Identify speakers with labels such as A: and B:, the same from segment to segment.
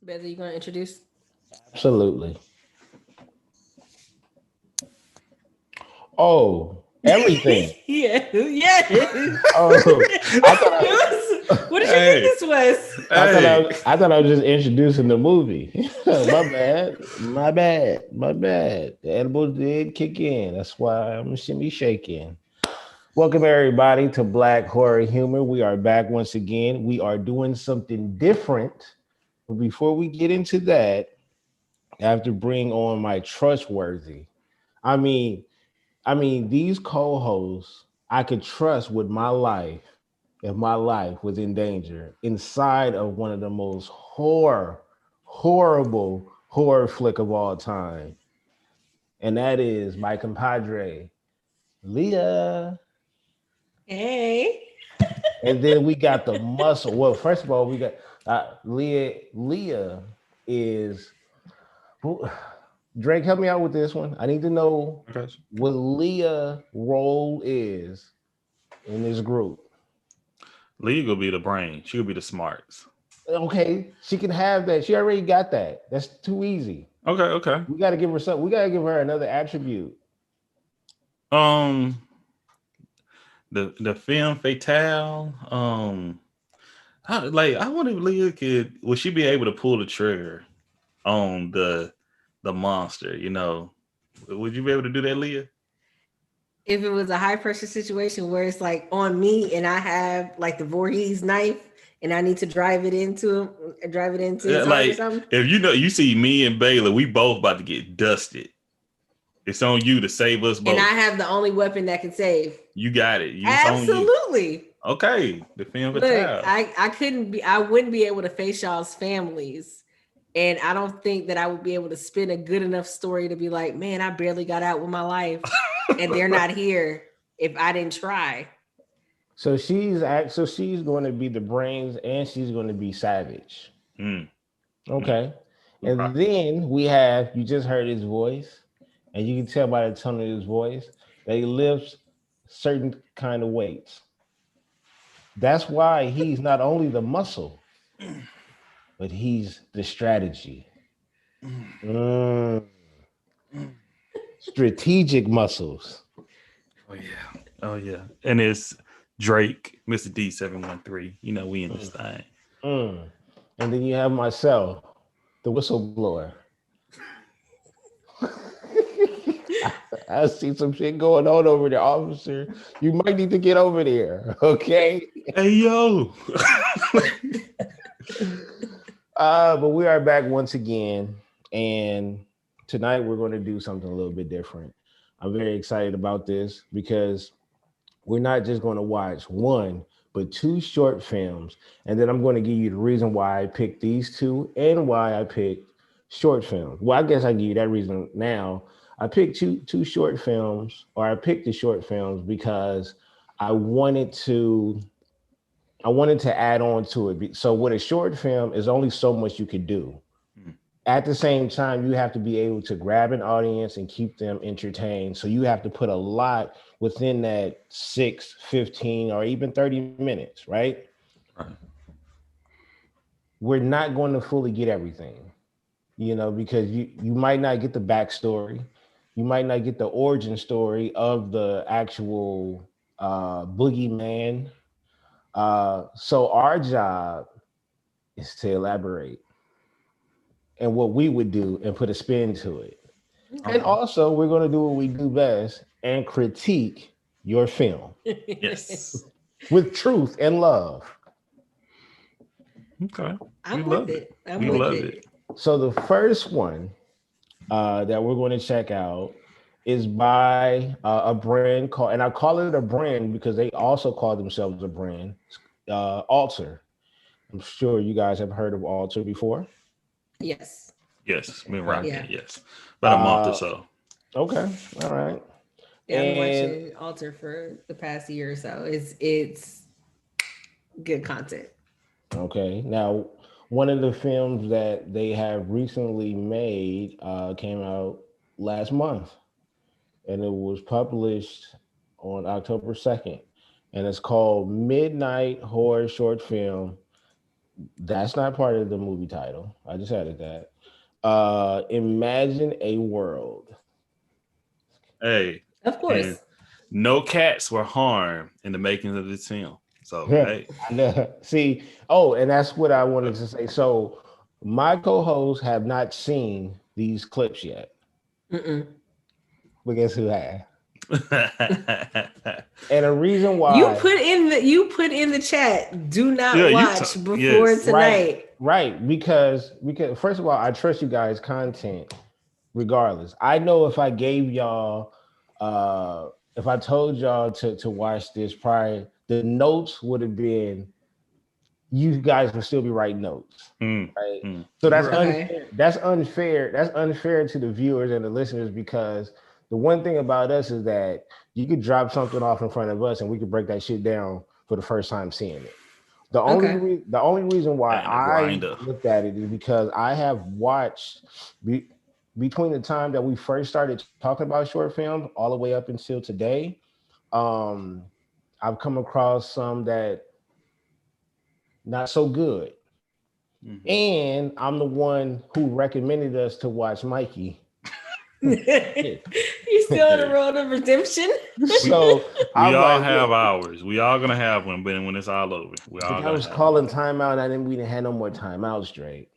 A: Betty, you gonna introduce?
B: Absolutely. Oh, everything.
A: Yeah, yes.
B: Oh, I thought
A: What did you think
C: Hey,
A: this was?
C: hey,
B: I thought I was just introducing the movie. My bad. My bad. My bad. The edibles did kick in. That's why I'm shimmy shaking. Welcome everybody to Black Horror Humor. We are back once again. We are doing something different. But before we get into that, I have to bring on my trustworthy. I mean, these co-hosts I could trust with my life if my life was in danger inside of one of the most horrible horror flick of all time. And that is my compadre, Leah.
A: Hey.
B: And then we got the muscle. Well, first of all, we got Leah. Leah is who, Drake. Help me out with this one. I need to know
C: I got you.
B: what Leah role is in this group.
C: Lee gonna be the brain. She gonna be the smarts.
B: Okay, she can have that. She already got that. That's too easy.
C: Okay, okay.
B: We got to give her something. We got to give her another attribute.
C: Um, the film fatale. I wonder if Leah would she be able to pull the trigger on the monster? Would you be able to do that, Leah?
A: If it was a high pressure situation where it's like on me and I have like the Voorhees knife and I need to drive it into
C: Yeah,
A: his heart or
C: like
A: something.
C: if you see me and Baylor, we both about to get dusted. It's on you to save us
A: And I
C: both.
A: have the only weapon that can save.
C: You got it. It's on you.
A: Absolutely.
C: Okay, the film
A: Look,
C: fatale.
A: I wouldn't be able to face y'all's families. And I don't think that I would be able to spin a good enough story to be like, man, I barely got out with my life and they're not here if I didn't try.
B: So she's going to be the brains and she's going to be savage.
C: Mm, mm,
B: Okay.
C: okay.
B: And then we have you just heard his voice, and you can tell by the tone of his voice that he lifts certain kind of weights. That's why he's not only the muscle, but he's the strategy. Mm, strategic muscles.
C: Oh yeah. Oh yeah. And it's Drake, Mr. D713. We in this
B: Mm,
C: thing.
B: mm. And then you have myself, the whistleblower. I see some shit going on over there, officer. You might need to get over there, okay?
C: Hey yo.
B: But we are back once again, and tonight we're going to do something a little bit different. I'm very excited about this because we're not just going to watch one, but two short films, and then I'm going to give you the reason why I picked these two and why I picked short films. Well, I guess I give you that reason now. I picked two short films, or I picked the short films because I wanted to I wanted to add on to it. So with a short film, is only so much you could do.
C: Mm,
B: At the same time, you have to be able to grab an audience and keep them entertained. So you have to put a lot within that 6, 15, or even 30 minutes, right?
C: right.
B: We're not going to fully get everything, because you might not get the backstory. You might not get the origin story of the actual boogeyman. So our job is to elaborate and what we would do and put a spin to it. And
A: Okay.
C: Okay.
B: also, we're going to do what we do best and critique your film
C: Yes.
B: with truth and love.
C: Okay. We
A: I'm with
C: love it.
A: it. I'm
C: We
A: with
C: love it.
A: it.
B: So, the first one that we're going to check out is by a brand called, and I call it a brand because they also call themselves a brand, Alter. I'm sure you guys have heard of Alter before.
A: Yes.
C: Yes. Been
B: Okay.
C: rocking.
A: Yeah.
C: Yes. About a month or
B: Uh,
C: so.
B: okay. All right.
A: Yeah, I've been
B: And
A: watching Alter for the past year or so. It's good content.
B: okay. Now, one of the films that they have recently made came out last month, and it was published on October 2nd, and it's called Midnight Horror Short Film That's not part of the movie title. I just added that. Imagine a world.
C: Hey,
A: Of course.
C: and no cats were harmed in the making of this film. So, hey.
B: I know. See, oh, and that's what I wanted to say. So my co-hosts have not seen these clips yet.
A: Mm-mm.
B: But guess who has? And a reason why
A: you put in the chat, do not watch before tonight.
B: Right. Because first of all, I trust you guys' content regardless. I know if I gave y'all if I told y'all to watch this prior, the notes would have been, you guys would still be writing notes. Right. So that's unfair. That's unfair. That's unfair to the viewers and the listeners, because the one thing about us is that you could drop something off in front of us and we could break that shit down for the first time seeing it. The only reason why I looked at it is because I have watched between the time that we first started talking about short films all the way up until today. I've come across some that not so good. Mm-hmm. And I'm the one who recommended us to watch Mikey.
A: You still on the road of redemption?
B: So
C: we all have ours. We all gonna have one, but when it's all over, we all.
B: I was calling timeout, and we didn't have no more timeouts straight.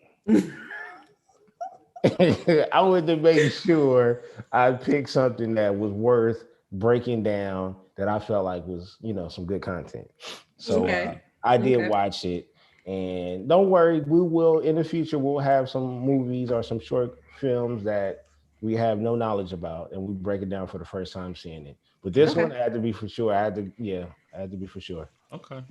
B: I wanted to make sure I picked something that was worth breaking down, that I felt like was, some good content. So I did watch it, and don't worry, we will in the future. We'll have some movies or some short films that we have no knowledge about, and we break it down for the first time seeing it. But this one had to be for sure. I had to be for sure.
C: Okay.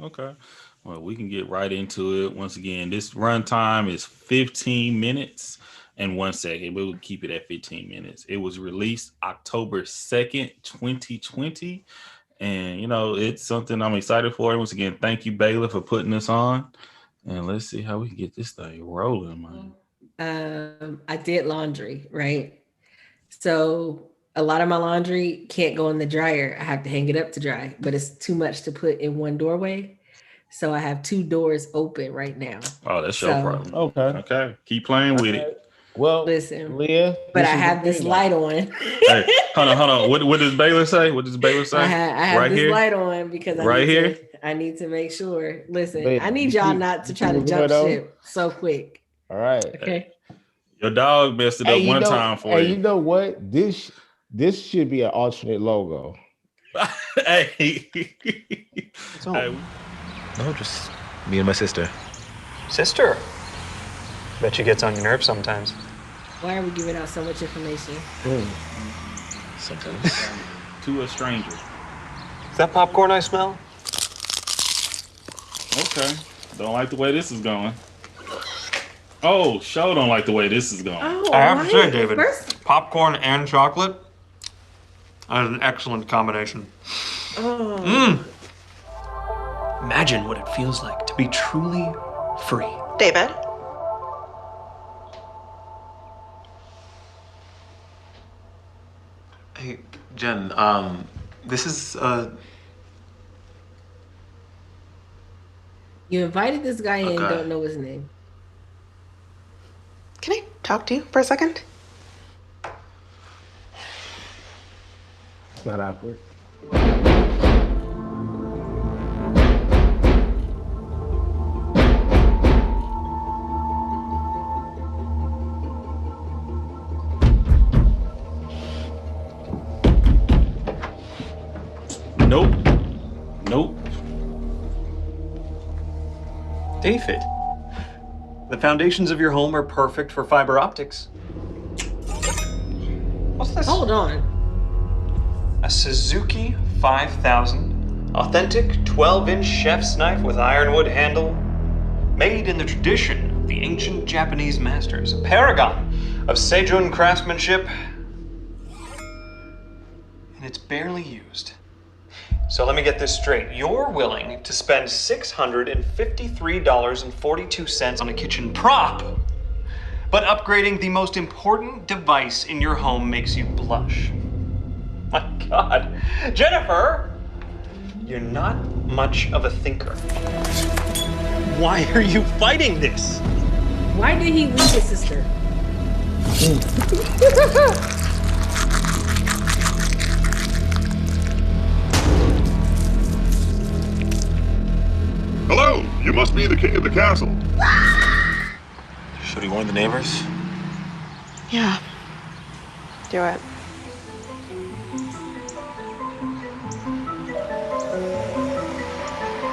C: Well, we can get right into it. Once again, this runtime is 15 minutes and 1 second. We'll keep it at 15 minutes. It was released October 2nd, 2020. And, it's something I'm excited for. Once again, thank you, Baylor, for putting this on. And let's see how we can get this thing rolling, man.
A: I did laundry, right? So a lot of my laundry can't go in the dryer. I have to hang it up to dry, but it's too much to put in one doorway. So I have 2 doors open right now.
C: Oh, that's your problem. Okay. Keep playing with it.
B: Well,
A: listen,
B: Leah,
A: but I have this light on.
C: Hey, hold on. What does Baylor say? I
A: have this light on because I need to make sure. Listen,
B: Baby,
A: I need y'all not to try to jump ship so quick.
B: All right.
A: Okay.
C: Your dog messed it up one time for you.
B: Hey, you know what? This should be an alternate logo.
C: Hey.
D: No, just me and my sister.
E: Sister? Bet she gets on your nerves sometimes.
A: Why are we giving out so much information?
D: Sometimes.
C: To a stranger.
E: Is that popcorn I smell?
C: Okay. Don't like the way this is going. Oh, Show don't like the way this is going.
E: I have to say, David, popcorn and chocolate, that is an excellent combination. Imagine what it feels like to be truly free.
F: David?
D: Hey, Jen, this is,
A: You invited this guy in, don't know his name.
F: Can I talk to you for a second?
B: It's not awkward.
C: Nope.
E: David, the foundations of your home are perfect for fiber optics. What's this?
A: Hold on.
E: A Suzuki 5000, authentic 12-inch chef's knife with ironwood handle, made in the tradition of the ancient Japanese masters, a paragon of Seijun craftsmanship, and it's barely used. So let me get this straight. You're willing to spend $653.42 on a kitchen prop, but upgrading the most important device in your home makes you blush. My God. Jennifer, you're not much of a thinker. Why are you fighting this?
A: Why did he leave his sister?
G: Hello, you must be the king of the castle.
D: Should we warn the neighbors?
F: Yeah. Do it.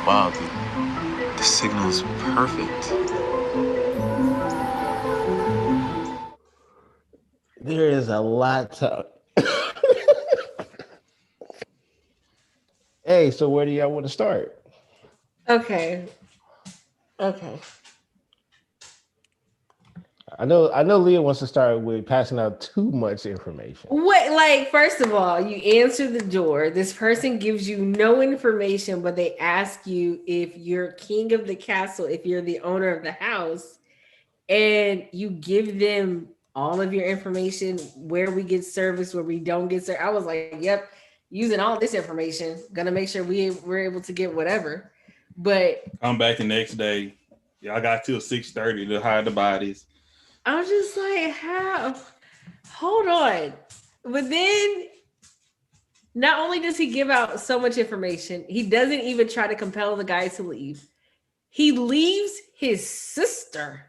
D: Wow, the signal's perfect.
B: There is a lot to. Hey, so where do y'all want to start?
A: Okay.
B: I know Leah wants to start with passing out too much information.
A: What, like, first of all, you answer the door. This person gives you no information, but they ask you if you're king of the castle, if you're the owner of the house, and you give them all of your information, where we get service, where we don't get service. I was like, yep, using all this information, gonna make sure we're able to get whatever. But
C: Come back the next day. Y'all got till 6:30 to hide the bodies.
A: I was just like, how? Hold on. But then, not only does he give out so much information, he doesn't even try to compel the guy to leave. He leaves his sister.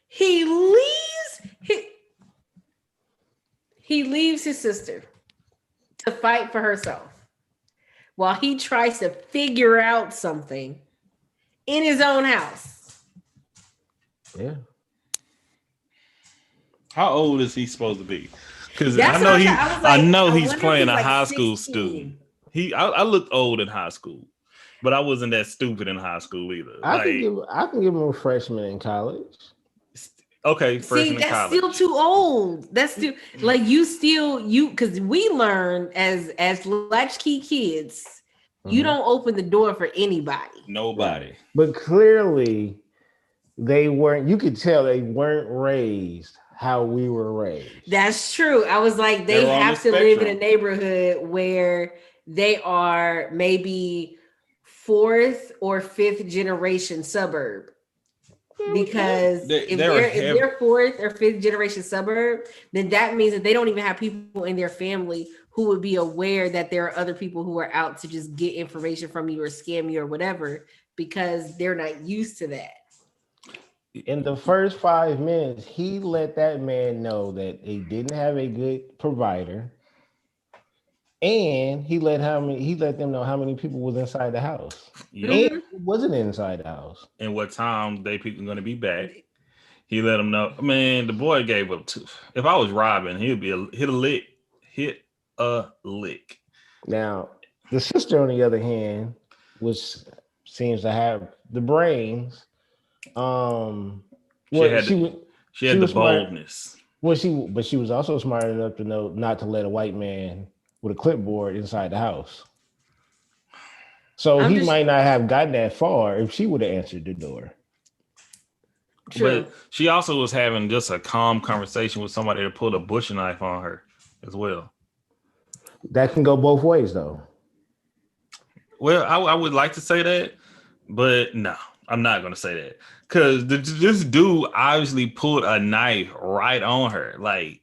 A: He leaves his sister to fight for herself while he tries to figure out something in his own house.
B: Yeah.
C: How old is he supposed to be? Because
A: That's what I was like,
C: I know
A: I
C: he's
A: wonder if
C: playing a
A: like
C: high school
A: 16.
C: student. I looked old in high school, but I wasn't that stupid in high school either.
B: I can give him a freshman in college.
C: Okay, freshman
A: See,
C: in
A: that's
C: college.
A: still too old. That's still like because we learned as latchkey kids, you don't open the door for anybody.
C: Nobody.
B: But clearly, they weren't. You could tell they weren't raised how we were raised.
A: That's true. I was like, they
C: They're on
A: have
C: the
A: to live in a
C: spectrum.
A: neighborhood where they are maybe 4th or 5th generation suburb. Because if they're 4th or 5th generation suburb, then that means that they don't even have people in their family who would be aware that there are other people who are out to just get information from you or scam you or whatever, because they're not used to that.
B: In the first 5 minutes, he let that man know that he didn't have a good provider, and he let them know how many people was inside the house.
C: Yep.
B: And who wasn't inside the house.
C: And what time they people going to be back. He let them know. Man, the boy gave up too. If I was Robin, he'd hit a lick.
B: Now, the sister, on the other hand, seems to have the brains.
C: She had the boldness.
B: But she was also smart enough to know not to let a white man with a clipboard inside the house. So he might not have gotten that far if she would have answered the door.
A: True.
C: But she also was having just a calm conversation with somebody that pulled a butcher knife on her as well.
B: That can go both ways, though.
C: Well, I would like to say that, but no, I'm not going to say that. Because this dude obviously pulled a knife right on her. Like,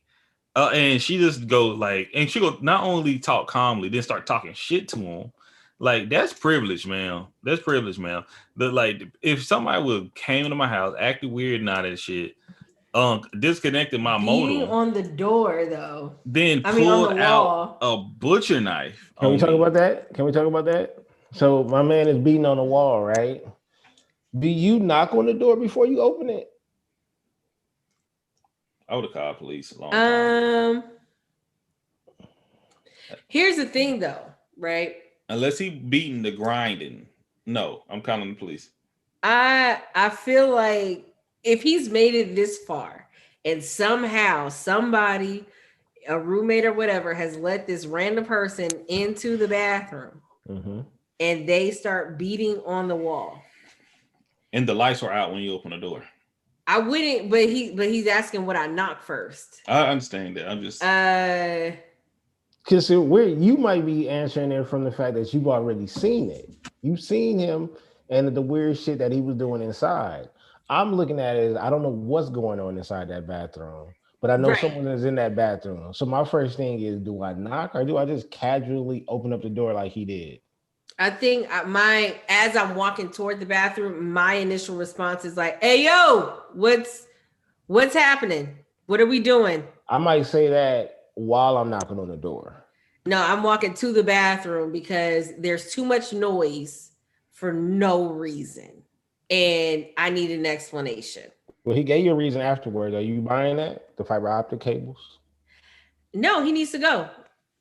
C: and she just and she go not only talk calmly, then start talking shit to him. Like, that's privilege, man. That's privilege, man. But like, if somebody would came to my house, acted weird and all that shit, disconnected my
A: Being
C: modem
A: on the door, though.
C: then
A: on
C: pulled
A: the
C: out
A: wall.
C: a butcher knife.
B: Can we talk about that? So my man is beating on the wall, right? Do you knock on the door before you open it?
C: I would have called police a long time.
A: Here's the thing, though, right?
C: Unless he beating the grinding. No, I'm calling the police.
A: I feel like if he's made it this far and somehow somebody, a roommate or whatever, has let this random person into the bathroom and they start beating on the wall.
C: And the lights were out when you open the door.
A: I wouldn't, but he's asking would I knock first.
C: I understand that. I'm just
B: because you might be answering it from the fact that you've already seen it. You've seen him and the weird shit that he was doing inside. I'm looking at it as I don't know what's going on inside that bathroom, but I know
A: Right.
B: someone is in that bathroom. So my first thing is, do I knock or do I just casually open up the door like he did?
A: I think as I'm walking toward the bathroom, my initial response is like, "Hey, yo, what's happening? What are we doing?"
B: I might say that while I'm knocking on the door.
A: No, I'm walking to the bathroom because there's too much noise for no reason, and I need an explanation.
B: Well, he gave you a reason afterwards. Are you buying that? The fiber optic cables?
A: No, he needs to go.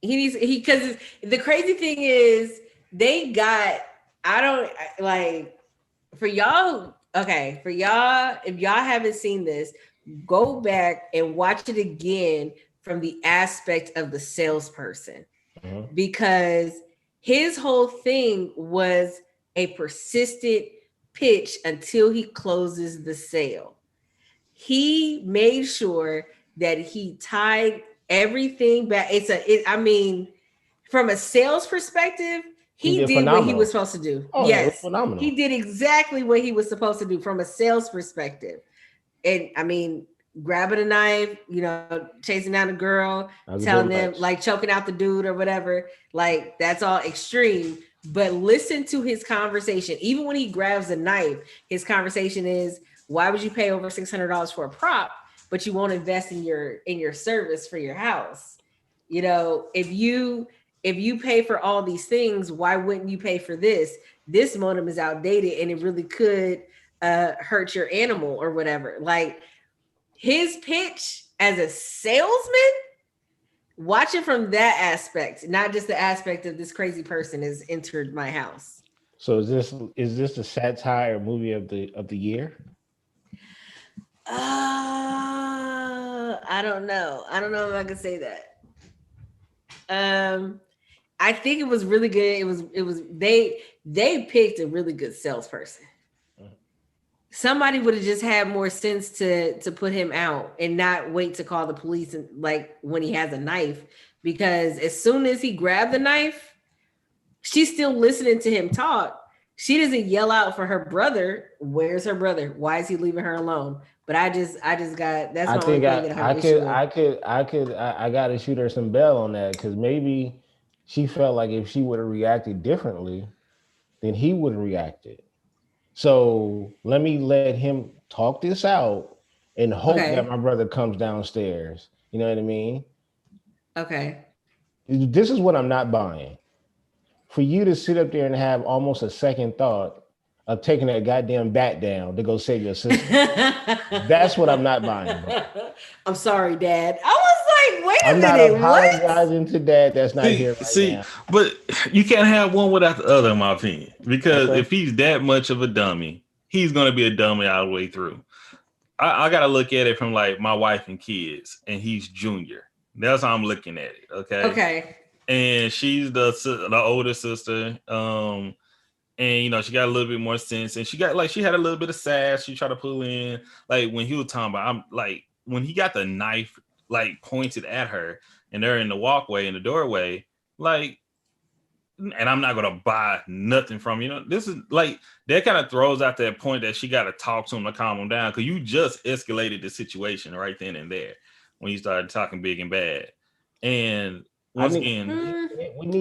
A: Because the crazy thing is they got, I don't like, for y'all, okay, for y'all, if y'all haven't seen this, go back and watch it again from the aspect of the salesperson, because his whole thing was a persistent pitch until he closes the sale. He made sure that he tied everything back. I mean, from a sales perspective, he did what he was supposed to do.
B: Oh,
A: yes,
B: phenomenal.
A: He did exactly what he was supposed to do from a sales perspective. And I mean, grabbing a knife, chasing down a girl, telling them, like, choking out the dude or whatever, like, that's all extreme. But listen to his conversation. Even when he grabs a knife, his conversation is, why would you pay over $600 for a prop, but you won't invest in your service for your house? If you pay for all these things, why wouldn't you pay for this? This modem is outdated and it really could hurt your animal or whatever. Like, his pitch as a salesman, watch it from that aspect, not just the aspect of this crazy person has entered my house.
B: So is this a satire movie of the year?
A: I don't know. I don't know if I can say that. I think it was really good. It was they picked a really good salesperson. Somebody would have just had more sense to put him out and not wait to call the police and, like, when he has a knife, because as soon as he grabbed the knife, she's still listening to him talk. She doesn't yell out for her brother. Where's her brother? Why is he leaving her alone? But I just got, that's my only thing that
B: I gotta shoot her some bell on that, because maybe she felt like if she would have reacted differently, then he would have reacted. So let him talk this out and hope that my brother comes downstairs. You know what I mean?
A: Okay.
B: This is what I'm not buying. For you to sit up there and have almost a second thought of taking that goddamn bat down to go save your sister. That's what I'm not buying, bro.
A: I'm sorry, Dad. I was like, wait a minute.
B: I'm not apologizing to Dad that's not here right now.
C: But you can't have one without the other, in my opinion. Because if he's that much of a dummy, he's going to be a dummy all the way through. I got to look at it from, like, my wife and kids, and he's junior. That's how I'm looking at it, okay?
A: Okay.
C: And she's the older sister. And she got a little bit more sense, and she had a little bit of sass. She tried to pull in, like, when he was talking about, I'm like, when he got the knife, like, pointed at her, and they're in the walkway, in the doorway, like, and I'm not gonna buy nothing from this is like, that kind of throws out that point that she got to talk to him to calm him down, because you just escalated the situation right then and there when you started talking big and bad. And once again,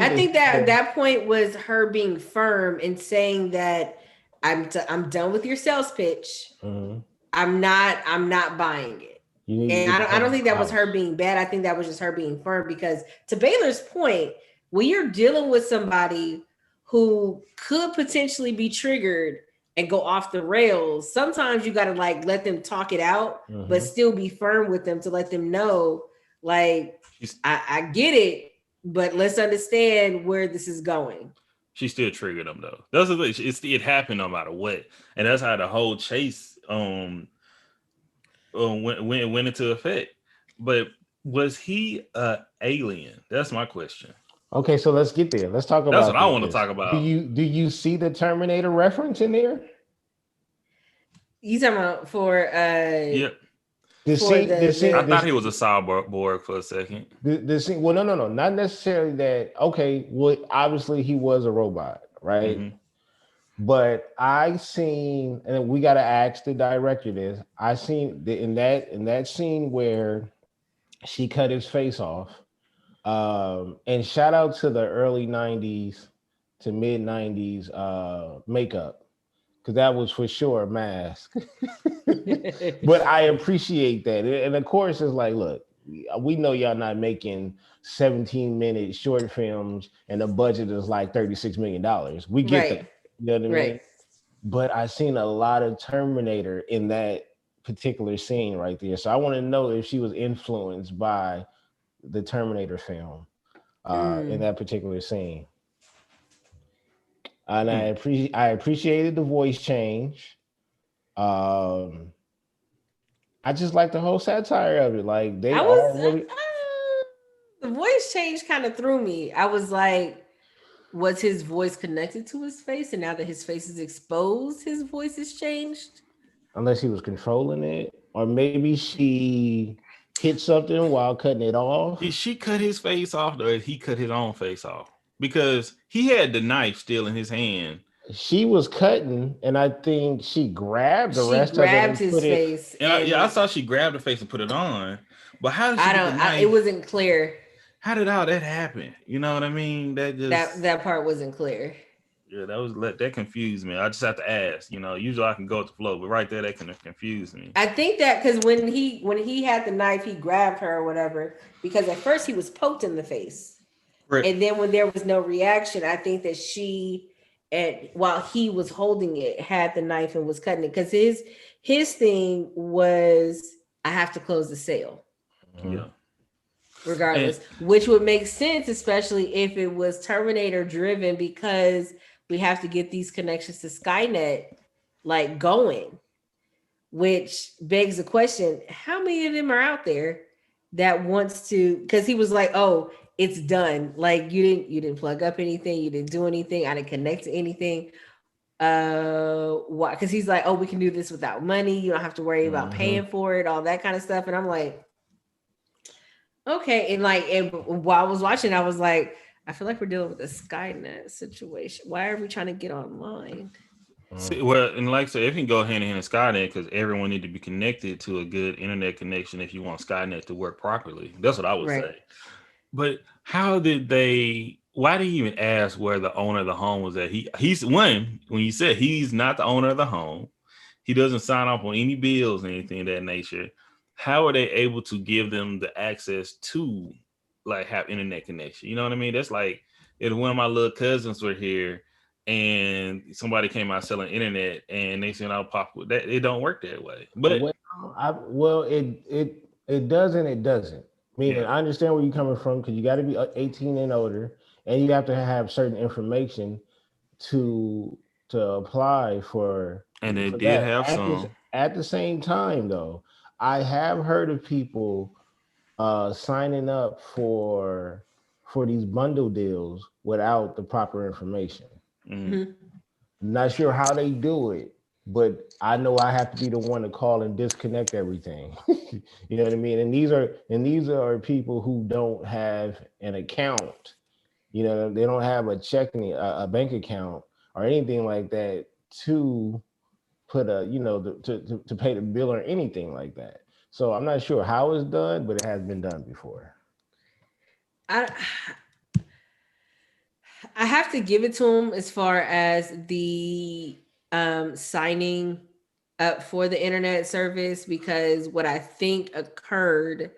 A: I think that point was her being firm and saying that I'm done with your sales pitch.
B: Mm-hmm.
A: I'm not buying it. And I don't think that was her being bad. I think that was just her being firm, because to Baylor's point, when you're dealing with somebody who could potentially be triggered and go off the rails, sometimes you got to, like, let them talk it out, but still be firm with them to let them know, like, I get it, but let's understand where this is going.
C: She still triggered him, though. That's the thing. It happened no matter what, and that's how the whole chase went into effect. But was he an alien? That's my question.
B: Okay, so let's get there. Let's talk about.
C: That's what I want to talk about.
B: Do you see the Terminator reference in there?
A: You talking about for
C: yeah.
B: I
C: thought he was a cyborg for a second.
B: The scene, well, no, not necessarily that. Okay, well, obviously he was a robot, right? Mm-hmm. But I seen, and we got to ask the director this. I seen in that scene where she cut his face off. And shout out to the early '90s to mid '90s makeup, because that was for sure a mask. But I appreciate that, and of course, it's like, look, we know y'all not making 17-minute short films, and the budget is like $36 million. We get
A: Right.
B: that, you know what I mean?
A: Right.
B: But I seen a lot of Terminator in that particular scene right there. So I want to know if she was influenced by the Terminator film in that particular scene. And I appreciated the voice change. I just like the whole satire of it. Like they are really.
A: The voice change kind of threw me. I was like, was his voice connected to his face? And now that his face is exposed, his voice has changed?
B: Unless he was controlling it. Or maybe she hit something while cutting it off.
C: Did she cut his face off or he cut his own face off? Because he had the knife still in his hand.
B: She was cutting, and I think she grabbed the rest of it. She
A: grabbed his face.
C: I saw she grabbed the face and put it on. But how did she get the knife?
A: It wasn't clear.
C: How did all that happen? You know what I mean?
A: That part wasn't clear.
C: Yeah, that confused me. I just have to ask. You know, usually I can go with the flow, but right there that can confuse me.
A: I think that because when he had the knife, he grabbed her or whatever. Because at first he was poked in the face, right. And then when there was no reaction, I think that she, while he was holding it, had the knife and was cutting it. Because his thing was, I have to close the sale.
C: Yeah.
A: Regardless, which would make sense, especially if it was Terminator driven, because we have to get these connections to Skynet like going, which begs the question, how many of them are out there that wants to, because he was like, oh, it's done. Like you didn't plug up anything, you didn't do anything, I didn't connect to anything. Why? Because he's like, oh, we can do this without money, you don't have to worry about paying for it, all that kind of stuff. And I'm like, okay. And while I was watching, I was like, I feel like we're dealing with a Skynet situation. Why are we trying to get online?
C: See, well, and like I said, it can go hand in hand with Skynet because everyone need to be connected to a good internet connection if you want Skynet to work properly. That's what I would say. But why did he even ask where the owner of the home was at? He's when you said he's not the owner of the home, he doesn't sign off on any bills or anything of that nature. How are they able to give them the access to like have internet connection? You know what I mean? That's like if one of my little cousins were here and somebody came out selling internet and they said I'll pop with that. It don't work that way. But
B: it does and it doesn't. Meaning I understand where you're coming from because you got to be 18 and older and you have to have certain information to apply for.
C: And they did have some.
B: At the same time though, I have heard of people signing up for these bundle deals without the proper information.
C: Mm-hmm.
B: Not sure how they do it, but I know I have to be the one to call and disconnect everything. You know what I mean? And these are people who don't have an account. You know, they don't have a checking, a bank account or anything like that to put to pay the bill or anything like that. So I'm not sure how it's done, but it has been done before.
A: I have to give it to him as far as the signing up for the internet service, because what I think occurred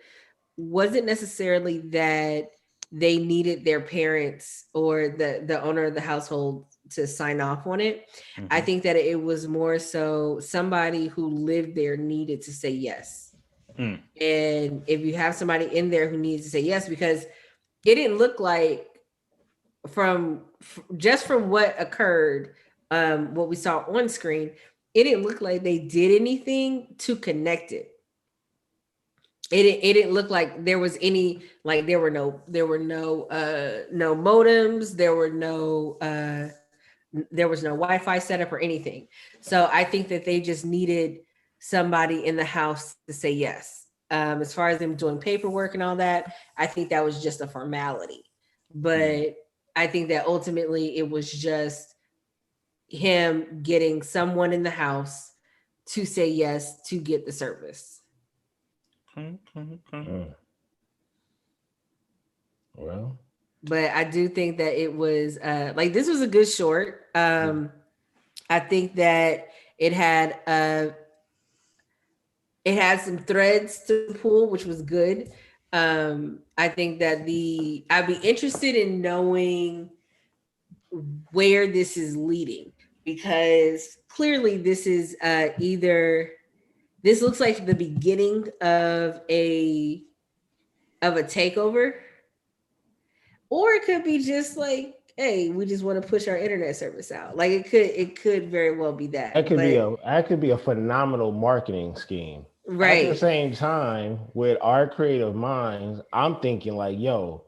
A: wasn't necessarily that they needed their parents or the owner of the household to sign off on it. Mm-hmm. I think that it was more so somebody who lived there needed to say yes. Mm. And if you have somebody in there who needs to say yes, because it didn't look like from what occurred, what we saw on screen, it didn't look like they did anything to connect it. It didn't look like there was any, like there were no modems, there was no Wi-Fi setup or anything. So I think that they just needed somebody in the house to say yes. As far as them doing paperwork and all that, I think that was just a formality. But I think that ultimately it was just, him getting someone in the house to say yes to get the service.
B: Well,
A: but I do think that it was like this was a good short. I think that it had some threads to pull, which was good. I think that I'd be interested in knowing where this is leading, because clearly this is this looks like the beginning of a takeover, or it could be just like, hey, we just want to push our internet service out. Like it could very well be that.
B: That could be a phenomenal marketing scheme.
A: Right.
B: At the same time, with our creative minds, I'm thinking like, yo,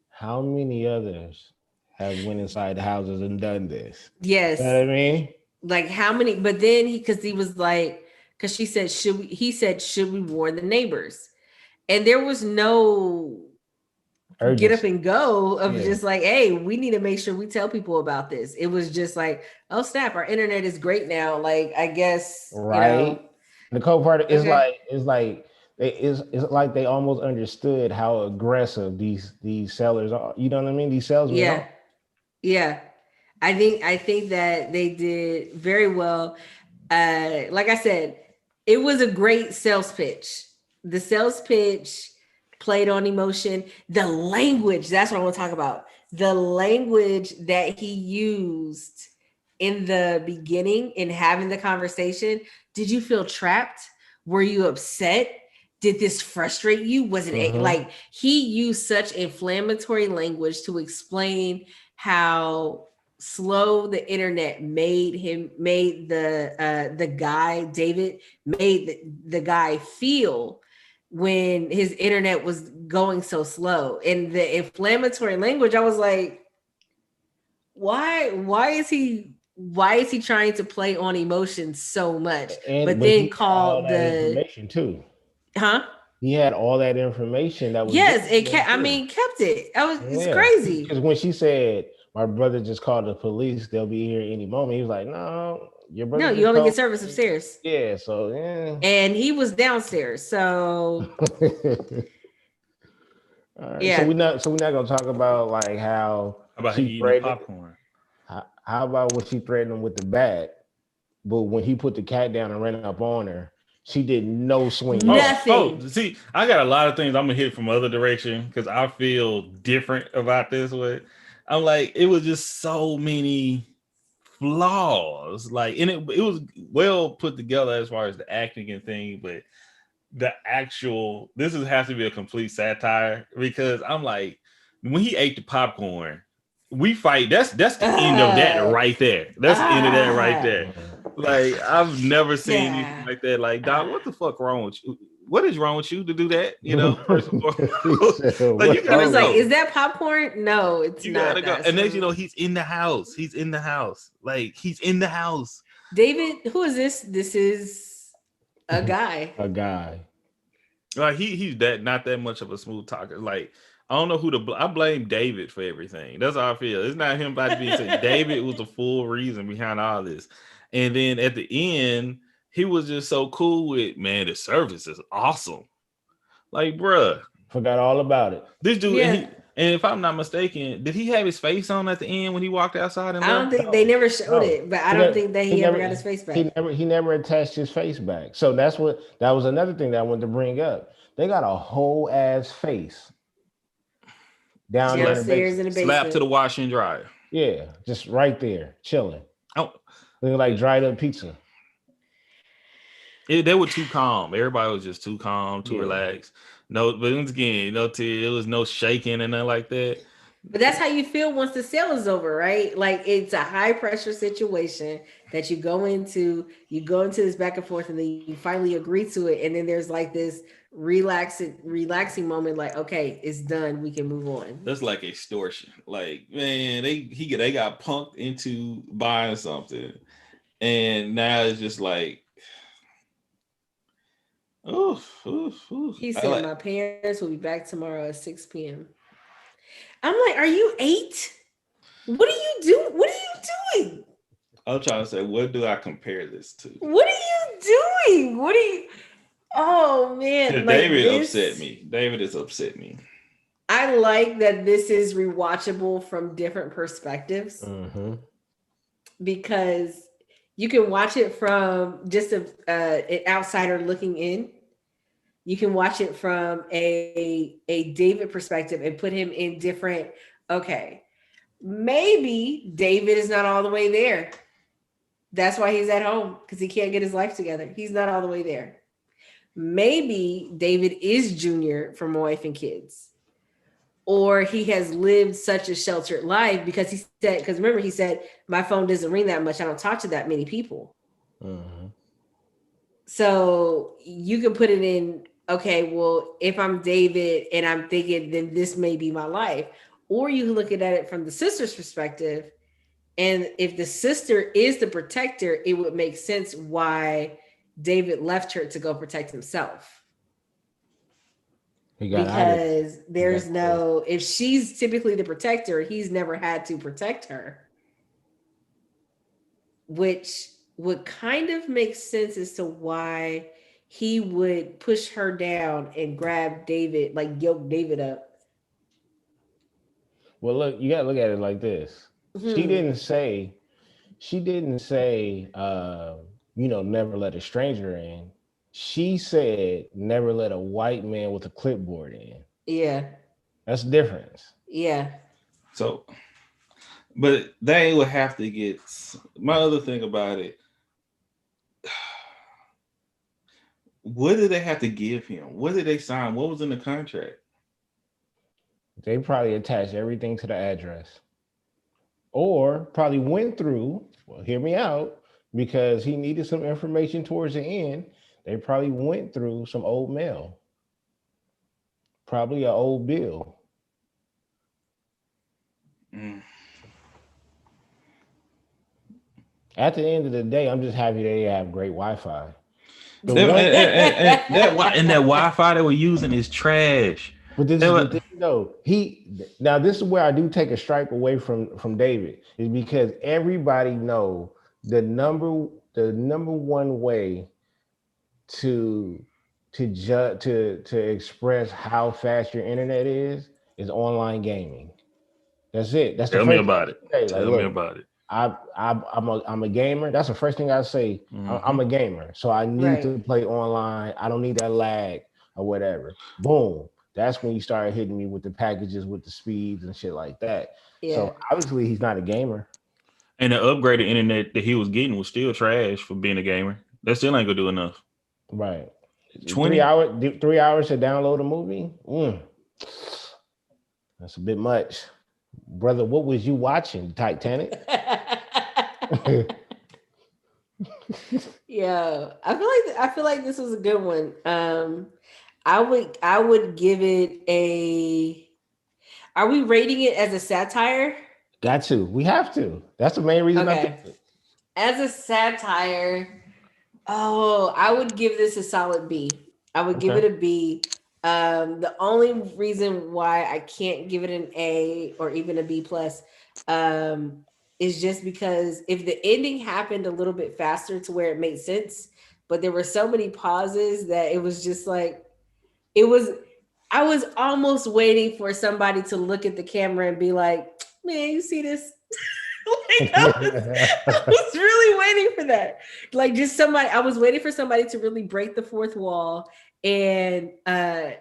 B: how many others have went inside the houses and done this?
A: Yes.
B: You know what I mean?
A: Like how many? But then he was like, because she said, should we warn the neighbors? And there was no urgency. Get up and go of just like, hey, we need to make sure we tell people about this. It was just like, oh snap, our internet is great now. Like, I guess,
B: right.
A: You know,
B: the cool part is it's like they almost understood how aggressive these sellers are. You know what I mean? These salesmen.
A: Yeah. Yeah. I think that they did very well. Like I said, it was a great sales pitch. The sales pitch played on emotion. The language, that's what I want to talk about. The language that he used in the beginning in having the conversation. Did you feel trapped? Were you upset? Did this frustrate you? Was it like he used such inflammatory language to explain how slow the internet made the guy, David, made the guy feel when his internet was going so slow. And the inflammatory language, I was like, why is he trying to play on emotions so much? But then called the
B: information too.
A: Huh?
B: He had all that information that was
A: kept it. It's crazy.
B: Because when she said, my brother just called the police, they'll be here any moment, he was like, no, your brother.
A: No, you only get service upstairs.
B: Yeah, so
A: and he was downstairs. So
B: all right. So we're not gonna talk about like how
C: about he eating popcorn.
B: How about when she threatened him with the bat, but when he put the cat down and ran up on her, she did no swing.
A: Nothing.
C: See, I got a lot of things I'm gonna hit from other direction because I feel different about this one. I'm like, it was just so many flaws. Like, and it was well put together as far as the acting and thing, but the actual has to be a complete satire because I'm like, when he ate the popcorn, we fight. That's the end of that right there. That's the end of that right there. Like, I've never seen anything like that. Like, dog, what the fuck wrong with you? What is wrong with you to do that? You know, first of all, like,
A: he was like, "Is that popcorn? No, it's
C: you
A: not."
C: Gotta go. And next, he's in the house. He's in the house. Like, he's in the house.
A: David, who is this? This is a guy.
B: A guy.
C: Like he's not that much of a smooth talker. Like, I don't know who I blame David for everything. That's how I feel. It's not him about to be saying David was the full reason behind all this. And then at the end, he was just so cool with, man, the service is awesome. Like, bruh.
B: Forgot all about it.
C: This dude, and if I'm not mistaken, did he have his face on at the end when he walked outside? And
A: I don't think they never showed it, but I don't think that he ever got his face back.
B: He never attached his face back. So that was another thing that I wanted to bring up. They got a whole ass face down there
A: in the basement.
C: Slap to the wash and dry.
B: Yeah, just right there, chilling.
C: Oh,
B: looking like dried up pizza.
C: They were too calm. Everybody was just too calm, too relaxed. No, but once again, there was no shaking and nothing like that.
A: But that's how you feel once the sale is over, right? Like, it's a high pressure situation that you go into this back and forth, and then you finally agree to it, and then there's like this relaxing moment, like, okay, it's done, we can move on.
C: That's like extortion. Like, man, they got punked into buying something, and now it's just like,
A: He said, my parents will be back tomorrow at 6 p.m. I'm like, are you 8? What are you doing?
C: I'm trying to say, what do I compare this to?
A: What are you doing? What are you? Oh man, like
C: David
A: this,
C: upset me. David has upset me.
A: I like that this is rewatchable from different perspectives
B: Mm-hmm.
A: because you can watch it from just an outsider looking in. You can watch it from a David perspective and put him in different. Okay, maybe David is not all the way there. That's why he's at home because he can't get his life together. He's not all the way there. Maybe David is Junior from Wife and Kids, or he has lived such a sheltered life because remember, he said, my phone doesn't ring that much. I don't talk to that many people.
B: Mm-hmm.
A: So you can put it in, okay, well, if I'm David and I'm thinking, then this may be my life. Or you can look at it from the sister's perspective. And if the sister is the protector, it would make sense why David left her to go protect himself.
B: He got out of it.
A: Because there's no, if she's typically the protector, he's never had to protect her, which would kind of make sense as to why he would push her down and grab David, like yoke David up.
B: Well, look, you gotta look at it like this.
A: Mhm.
B: She didn't say, never let a stranger in. She said, never let a white man with a clipboard in.
A: Yeah.
B: That's the difference.
A: Yeah.
C: So, but they would have to get. My other thing about it, what did they have to give him? What did they sign? What was in the contract?
B: They probably attached everything to the address. Or probably went through, well, hear me out, because he needed some information towards the end. They probably went through some old mail. Probably an old bill.
C: Mm.
B: At the end of the day, I'm just happy they have great Wi-Fi.
C: And that Wi-Fi they were using is trash.
B: But this is the thing, though. This is where I do take a strike away from David, is because everybody know the number one way to express how fast your internet is online gaming. That's it. That's
C: Tell me about it. Tell me about it.
B: I'm a gamer. That's the first thing I say.
C: Mm-hmm.
B: I'm a gamer, so I need to play online. I don't need that lag or whatever. Boom. That's when you start hitting me with the packages, with the speeds and shit like that. Yeah. So obviously he's not a gamer.
C: And the upgraded internet that he was getting was still trash for being a gamer. That still ain't gonna do enough.
B: Right.
C: 20
B: 3 hours to download a movie. That's a bit much. Brother, what was you watching? Titanic?
A: Yeah. I feel like this was a good one. I would give it a. Are we rating it as a satire?
B: Got to. We have to. That's the main reason.
A: Okay. As a satire, I would give this a solid B. I would give it a B. The only reason why I can't give it an A or even a B plus is just because if the ending happened a little bit faster to where it made sense, but there were so many pauses that it was just like. I was almost waiting for somebody to look at the camera and be like, man, you see this? I was really waiting for that. Like just somebody, I was waiting for somebody to really break the fourth wall and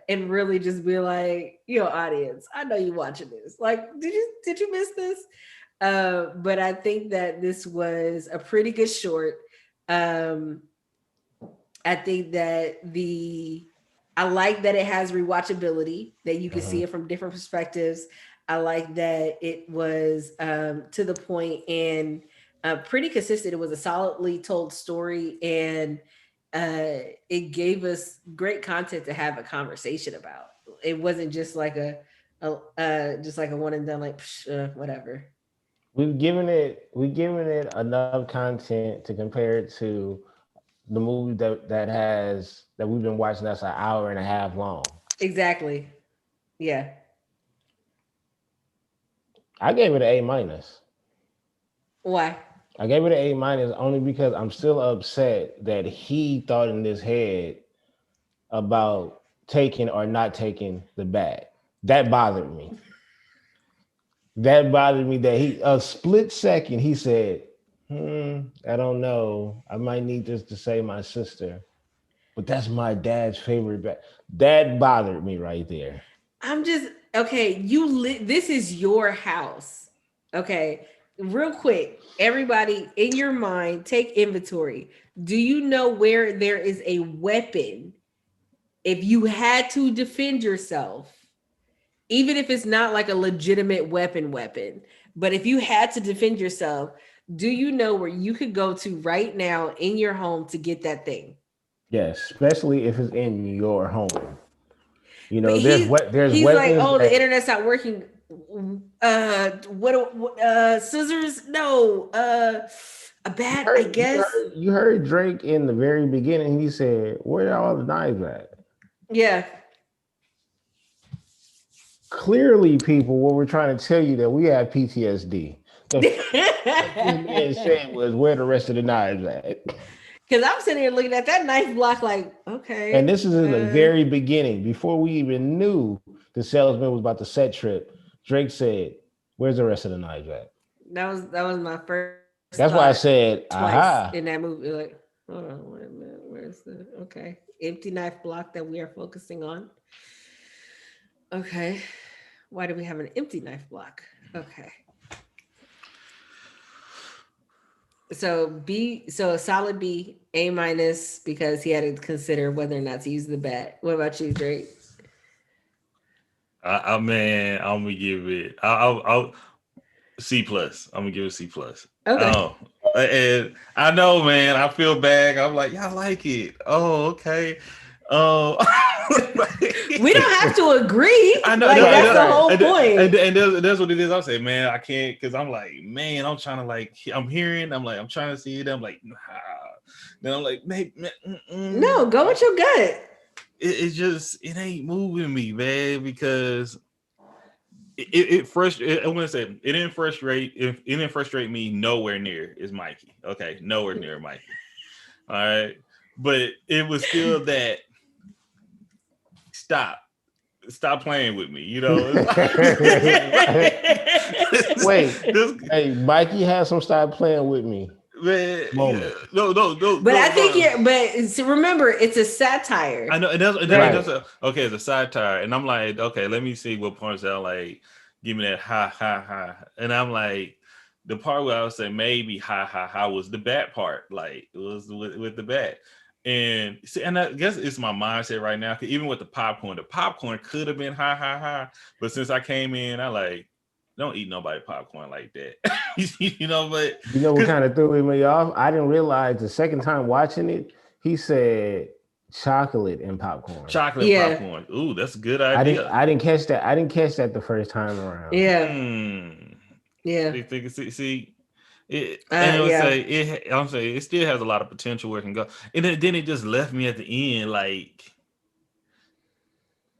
A: really just be like, audience, I know you watching this. Like, did you miss this? But I think that this was a pretty good short. I think that I like that it has rewatchability, that you can see it from different perspectives. I like that it was to the point and pretty consistent. It was a solidly told story, and it gave us great content to have a conversation about. It wasn't just like a one and done, like whatever.
B: We've given it enough content to compare it to the movie that we've been watching that's an hour and a half long.
A: Exactly. Yeah.
B: I gave it an A-.
A: Why?
B: I gave it an A- only because I'm still upset that he thought in his head about taking or not taking the bat. That bothered me. That bothered me that he a split second he said, I don't know. I might need this to save my sister. But that's my dad's favorite bat. That bothered me right there.
A: I'm just okay. This is your house. Okay. Real quick, everybody in your mind, take inventory. Do you know where there is a weapon? If you had to defend yourself, even if it's not like a legitimate weapon, but if you had to defend yourself, do you know where you could go to right now in your home to get that thing?
B: Yes, especially if it's in your home. You know,
A: But
B: there's
A: he's like,
B: weapons.
A: oh, the internet's not working. Scissors? No. A bat, I guess.
B: You heard Drake in the very beginning. He said, "Where are all the knives at?"
A: Yeah.
B: Clearly, people, what we're trying to tell you that we have PTSD. The man said was, "Where the rest of the knives at?"
A: Because I'm sitting here looking at that knife block, like, okay.
B: And this is in the very beginning, before we even knew the salesman was about to set trip. Drake said, "Where's the rest of the knives at?"
A: That was my first.
B: That's why I said
A: twice
B: aha
A: in that movie. Like, hold on, wait a minute. Where's the empty knife block that we are focusing on? Okay. Why do we have an empty knife block? Okay. So a solid B, A- because he had to consider whether or not to use the bat. What about you, Drake?
C: Man, I'm gonna give it. I'll C+. I'm gonna give it C+.
A: Okay.
C: And I know, man. I feel bad. I'm like, yeah, I like it. Oh, okay. Oh,
A: we don't have to agree.
C: I know.
A: Like, that's the whole point.
C: And that's what it is. I say, man, I can't, because I'm like, man, I'm trying to I'm hearing. I'm like, I'm trying to see it. I'm like, nah. Then I'm like, maybe.
A: No, go with your gut.
C: It just ain't moving me, man, because it frustrates. I want to say it didn't frustrate me nowhere near is Mikey. Okay, nowhere near Mikey. All right, but it was still that. Stop playing with me, you know.
B: Wait, hey, Mikey has some stop playing with me.
C: Man,
B: moment.
C: No.
A: But I think remember, it's a satire.
C: I know, and that's it's a satire, and I'm like, okay, let me see what points out. Like, give me that ha, and I'm like, the part where I would say maybe ha was the bat part, like it was with the bat. And see, and I guess it's my mindset right now. Cause even with the popcorn could have been ha, but since I came in, I like don't eat nobody popcorn like that, you know. But
B: you know what kind of threw me off? I didn't realize the second time watching it, he said chocolate and popcorn.
C: Popcorn. Ooh, that's a good idea.
B: I didn't catch that. I didn't catch that the first time around.
A: Yeah. Yeah.
C: See. I'm saying it still has a lot of potential where it can go, and then it just left me at the end like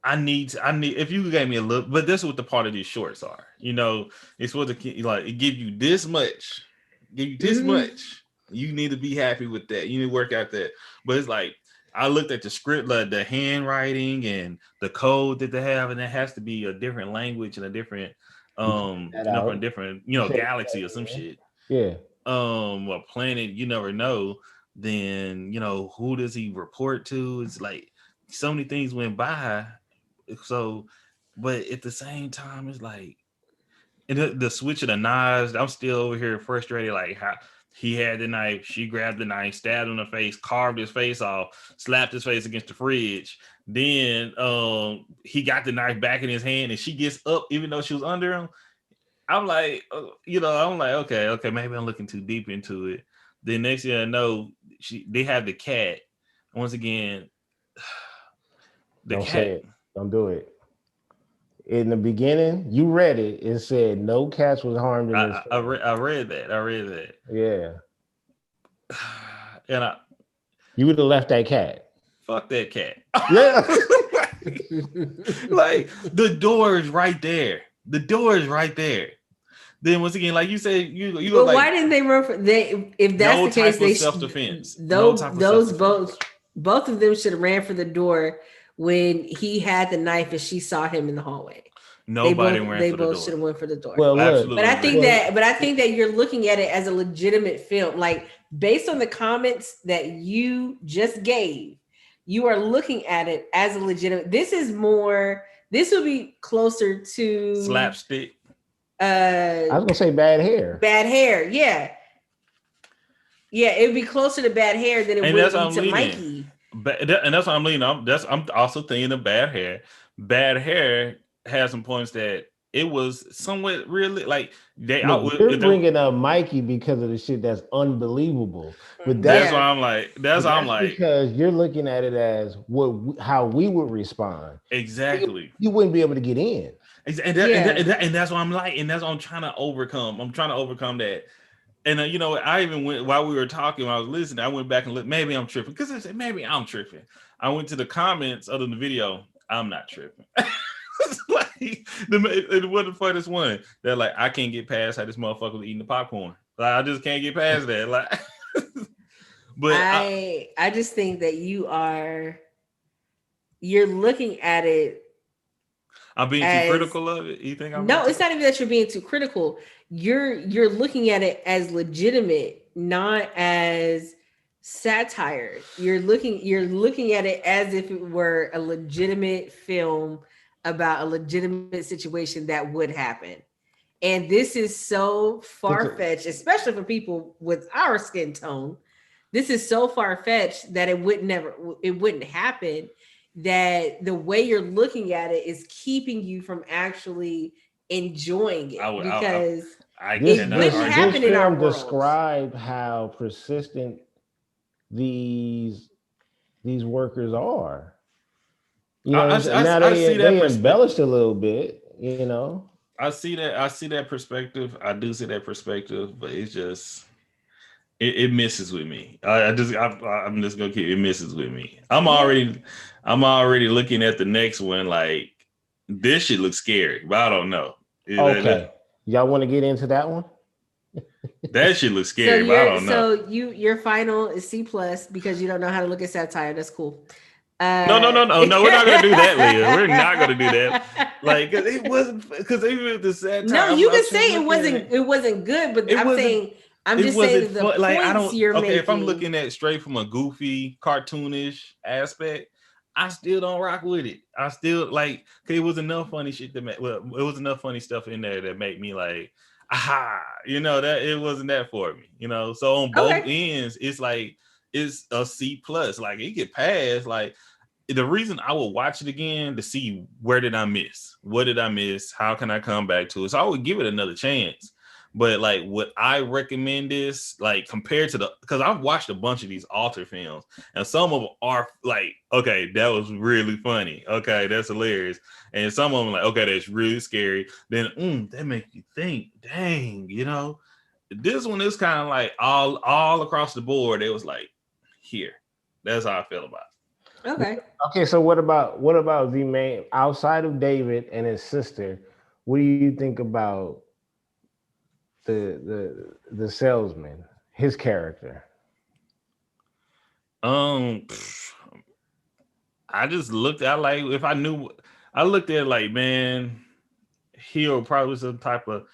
C: I need. If you gave me a look, but that's what the part of these shorts are. You know, it's what it give you this much, much. You need to be happy with that. You need to work out that. But it's like I looked at the script, like the handwriting and the code that they have, and it has to be a different language and a different different galaxy or some shit.
B: Yeah.
C: A planet you never know. Then who does he report to? It's like so many things went by. So, but at the same time, it's like, and the switch of the knives. I'm still over here frustrated. Like how he had the knife, she grabbed the knife, stabbed him in the face, carved his face off, slapped his face against the fridge. Then he got the knife back in his hand, and she gets up even though she was under him. I'm like, okay, maybe I'm looking too deep into it. The next thing I know, they have the cat. Once again,
B: Don't say it. Don't do it. In the beginning, you read it. It said no cats was harmed in this.
C: I read that.
B: Yeah.
C: And
B: you would have left that cat.
C: Fuck that cat.
B: Yeah.
C: Like the door is right there. then once again, like you said, you
A: But
C: look like
A: why didn't they run for they? If that's
C: no
A: the case,
C: type
A: they
C: of self-defense.
A: Those
C: No type of
A: those
C: self-defense.
A: both of them should have ran for the door when he had the knife and she saw him in the hallway.
C: Nobody ran
A: They
C: for the
A: both should
C: door.
A: have went for the door.
B: Well, look,
C: Absolutely.
A: But I think
C: agree.
A: that you're looking at it as a legitimate film. Like based on the comments that you just gave, you are looking at it as a legitimate. This will be closer to
C: Slapstick.
B: I was gonna say Bad Hair.
A: Bad Hair, yeah. Yeah, it would be closer to Bad Hair than it
C: And
A: would
C: that's
A: be
C: what I'm
A: to
C: leaning.
A: Mikey.
C: And that's what I'm leaning on. I'm also thinking of Bad Hair. Bad Hair has some points that it was somewhat really like they
B: You're bringing up Mikey because of the shit that's unbelievable. But
C: that's why I'm like,
B: because you're looking at it as how we would respond.
C: Exactly.
B: You wouldn't be able to get in.
C: And that's what I'm like, and that's what I'm trying to overcome. I'm trying to overcome that. And you know, I even went while we were talking, when I was listening, I went back and looked. Maybe I'm tripping because I said maybe I'm tripping. I went to the comments of the video. I'm not tripping. Like it was the funniest one. They're like, I can't get past how this motherfucker was eating the popcorn. Like I just can't get past that. Like, but
A: I just think that you're looking at it.
C: I'm being too critical of it. You think I'm
A: no? It's not even that you're being too critical. You're looking at it as legitimate, not as satire. You're looking at it as if it were a legitimate film about a legitimate situation that would happen. And this is so far-fetched, especially for people with our skin tone. This is so far-fetched that it wouldn't happen. That the way you're looking at it is keeping you from actually enjoying it because it wouldn't happen in our world.
B: Describe how persistent these workers are. You know, they embellished a little bit. You know,
C: I see that perspective. I do see that perspective, but it's just it misses with me. I'm just gonna keep it misses with me. I'm already looking at the next one. Like this shit looks scary, but I don't know.
B: Okay, y'all want to get into that one?
C: That shit looks scary, but I don't know.
A: So your final is C+ because you don't know how to look at satire. That's cool.
C: No, we're not gonna do that, Leah. We're not gonna do that. Like it wasn't because even the satire.
A: No, you can say it wasn't good, but I'm just saying the points you're making.
C: If I'm looking at straight from a goofy, cartoonish aspect, I still don't rock with it. I still like it was enough funny shit that it was enough funny stuff in there that made me like, aha, you know, that it wasn't that for me, you know. So on both ends, it's like it's a C+. Like it get past. Like the reason I would watch it again to see where did I miss? What did I miss? How can I come back to it? So I would give it another chance. But like what I recommend is like compared to because I've watched a bunch of these Alter films and some of them are like, okay, that was really funny. Okay, that's hilarious. And some of them like, okay, that's really scary. Then that makes you think, dang, you know, this one is kind of like all across the board. It was like, here. That's how I feel about it.
B: Okay. So what about the main outside of David and his sister? What do you think about the salesman, his character?
C: I just looked at like if I knew, I looked at like, man, he probably was some type of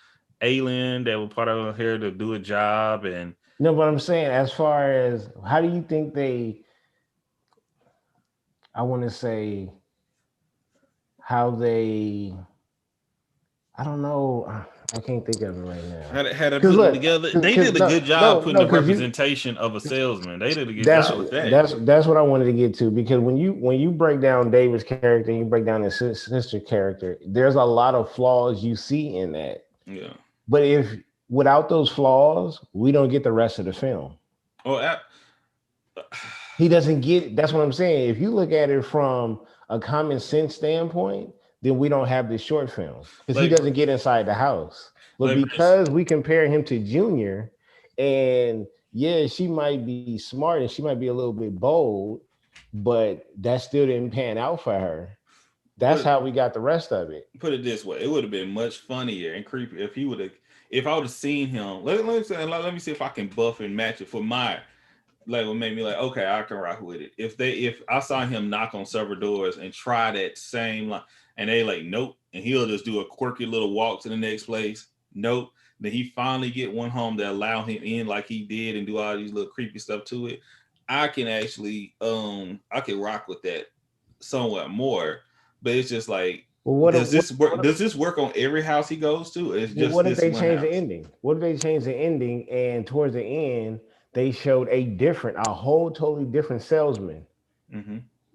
C: alien that was part of here to do a job. And
B: no, but I'm saying as far as how do you think I want to say how they, I don't know. I can't think of it right now.
C: Had to put it together. They did a good job putting the representation of a salesman. They did a good job with that.
B: That's what I wanted to get to, because when you break down David's character and you break down his sister character, there's a lot of flaws you see in that.
C: Yeah.
B: But if without those flaws, we don't get the rest of the film. He doesn't get. That's what I'm saying. If you look at it from a common sense standpoint, then we don't have this short film because he doesn't get inside the house. But because we compare him to Junior, and yeah, she might be smart and she might be a little bit bold, but that still didn't pan out for her. That's how we got the rest of it.
C: Put it this way: it would have been much funnier and creepy if he would have if I would have seen him, let me see if I can buff and match it for my like what made me like, okay, I can rock with it. If I saw him knock on several doors and try that same line, and they like, nope, and he'll just do a quirky little walk to the next place, nope. Then he finally get one home that allow him in like he did and do all these little creepy stuff to it. I can actually I can rock with that somewhat more. But it's just like,
B: well,
C: does this work? Does this work on every house he goes to? It's just
B: what if they change the ending? What if they change the ending and towards the end they showed a whole totally different salesman,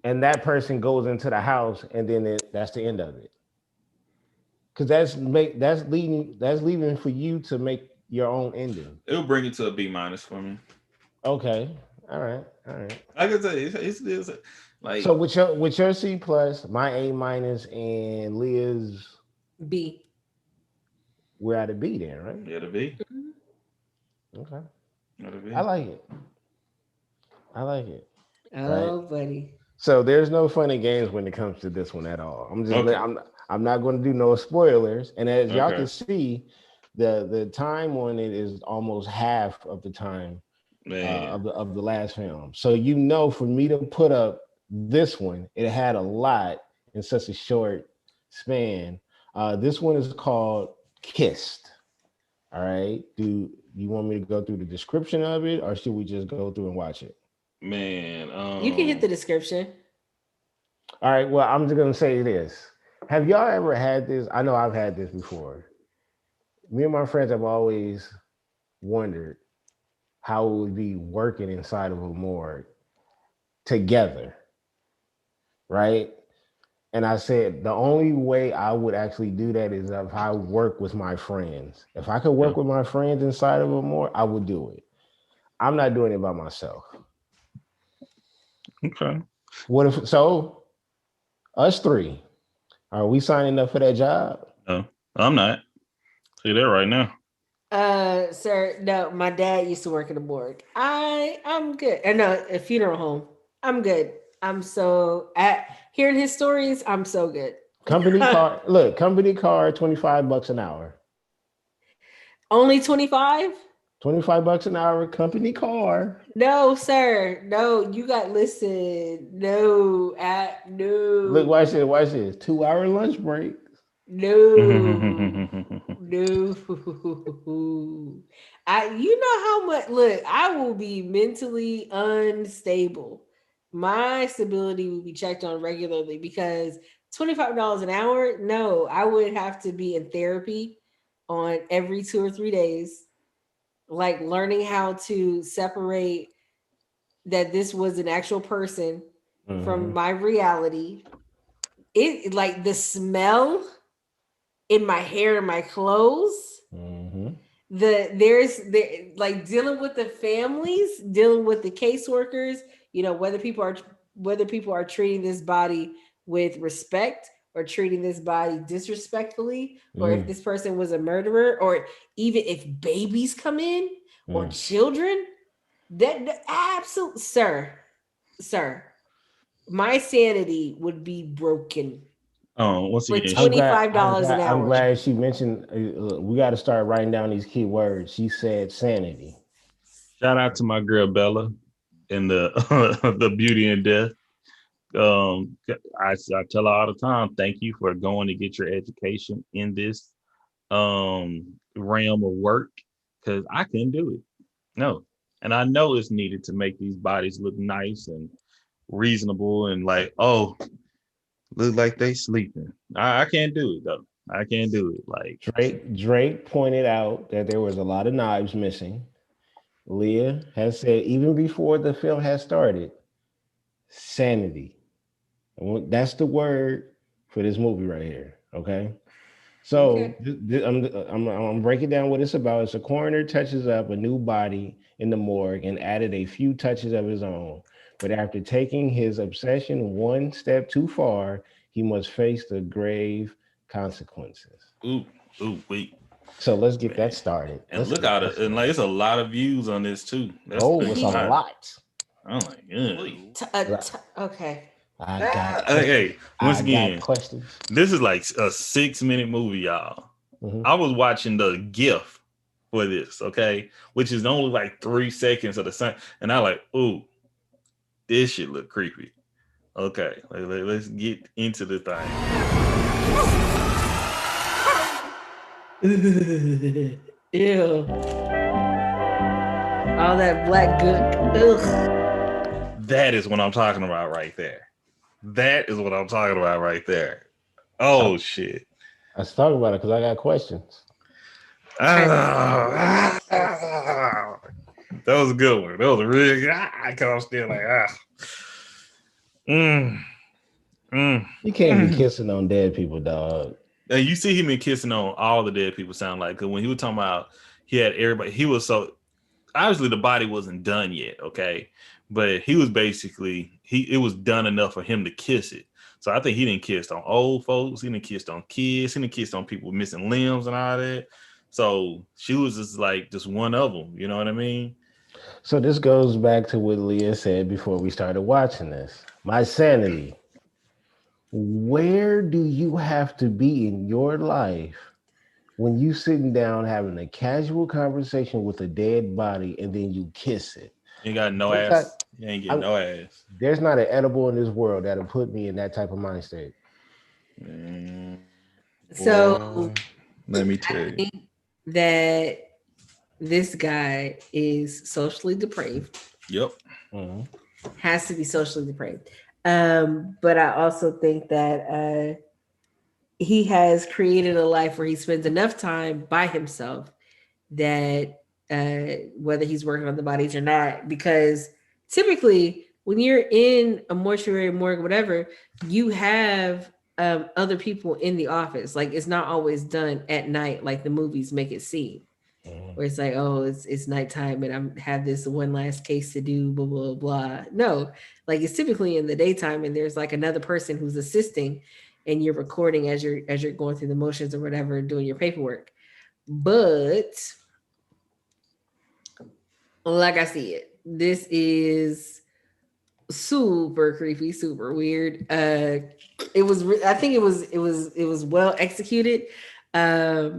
B: and that person goes into the house, and then that's the end of it. Because that's leaving for you to make your own ending.
C: It'll bring it to a B- for me.
B: Okay, all right.
C: I can tell you, it's like,
B: so with your C plus, my A-, and Leah's
A: B.
B: We're at a B then, right?
C: Yeah, the B.
B: Okay.
C: I
B: like it.
A: Oh, right? Buddy.
B: So there's no fun and games when it comes to this one at all. I'm not going to do no spoilers. And as y'all can see, the time on it is almost half of the time of the last film. So for me to put up this one, it had a lot in such a short span. This one is called Kissed. All right. Do you want me to go through the description of it, or should we just go through and watch it?
C: Man,
A: you can hit the description.
B: All right. Well, I'm just gonna say this. Have y'all ever had this? I know I've had this before. Me and my friends have always wondered how it would be working inside of a morgue together, right? And I said the only way I would actually do that is if I work with my friends. If I could work with my friends inside of a morgue, I would do it. I'm not doing it by myself.
C: Okay.
B: What if so? Us three, are we signing up for that job?
C: No, I'm not. See that right now.
A: Sir, no, my dad used to work in a morgue. I'm good. No, a funeral home. I'm good. I'm so hearing his stories, I'm so good.
B: Company car, look, company car, $25 an hour.
A: Only 25?
B: $25 an hour, company car.
A: No, sir. No, you got listen. No, no.
B: Look, watch this. 2-hour lunch break.
A: No. No. You know how much look, I will be mentally unstable. My stability will be checked on regularly because $25 an hour. No, I would have to be in therapy on every 2 or 3 days, like learning how to separate that this was an actual person from my reality. It like the smell in my hair and my clothes. There's like dealing with the families, dealing with the caseworkers. Whether people are treating this body with respect or treating this body disrespectfully, or if this person was a murderer, or even if babies come in or children, that absolute sir, my sanity would be broken.
C: Once again,
A: $25 an hour.
B: I'm glad she mentioned. We got to start writing down these key words. She said sanity.
C: Shout out to my girl Bella in the the Beauty and Death. I tell her all the time, thank you for going to get your education in this realm of work, because I couldn't do it. No, and I know it's needed to make these bodies look nice and reasonable and like, oh, look like they sleeping. I can't do it though. I can't do it. Like
B: Drake pointed out that there was a lot of knives missing. Leah has said even before the film has started, sanity. That's the word for this movie right here. Okay. So I'm breaking down what it's about. It's a coroner touches up a new body in the morgue and added a few touches of his own. But after taking his obsession one step too far, he must face the grave consequences.
C: Wait.
B: So let's get that started.
C: And look at it. And like, it's a lot of views on this too.
B: It's a lot.
C: Oh my God.
A: Okay.
C: Once again,
B: questions.
C: This is like a 6-minute movie, y'all. I was watching The Gift for this, okay? Which is only like 3 seconds of the sun. And I like, ooh, this shit look creepy. Okay, let's get into the thing.
A: Ew. All that black gook. Ugh.
C: That is what I'm talking about right there. That is what I'm talking about right there. Oh, shit.
B: Let's talk about it because I got questions.
C: That was a good one. That was a really good. I was still like,
B: You can't be kissing on dead people, dog.
C: And you see him in kissing on all the dead people sound like, because when he was talking about he had everybody, he was so obviously the body wasn't done yet, okay, but he was basically it was done enough for him to kiss it. So I think he didn't kiss on old folks, he didn't kiss on kids, he didn't kiss on people missing limbs and all that. So she was just one of them, you know what I mean?
B: So this goes back to what Leah said before we started watching this. My sanity. Where do you have to be in your life when you sitting down having a casual conversation with a dead body and then you kiss it?
C: You got no ass. You ain't getting no ass.
B: There's not an edible in this world that'll put me in that type of mind state.
A: So
C: let me tell you
A: that this guy is socially depraved.
C: Yep.
A: Has to be socially depraved. But I also think that he has created a life where he spends enough time by himself that whether he's working on the bodies or not, because typically when you're in a mortuary, morgue, whatever, you have other people in the office. Like it's not always done at night, like the movies make it seem. Where it's like, oh, it's nighttime and I have this one last case to do, blah, blah, blah. No, like it's typically in the daytime and there's like another person who's assisting and you're recording as you're going through the motions or whatever, doing your paperwork. But like I see it, this is super creepy, super weird. I think it was well executed. I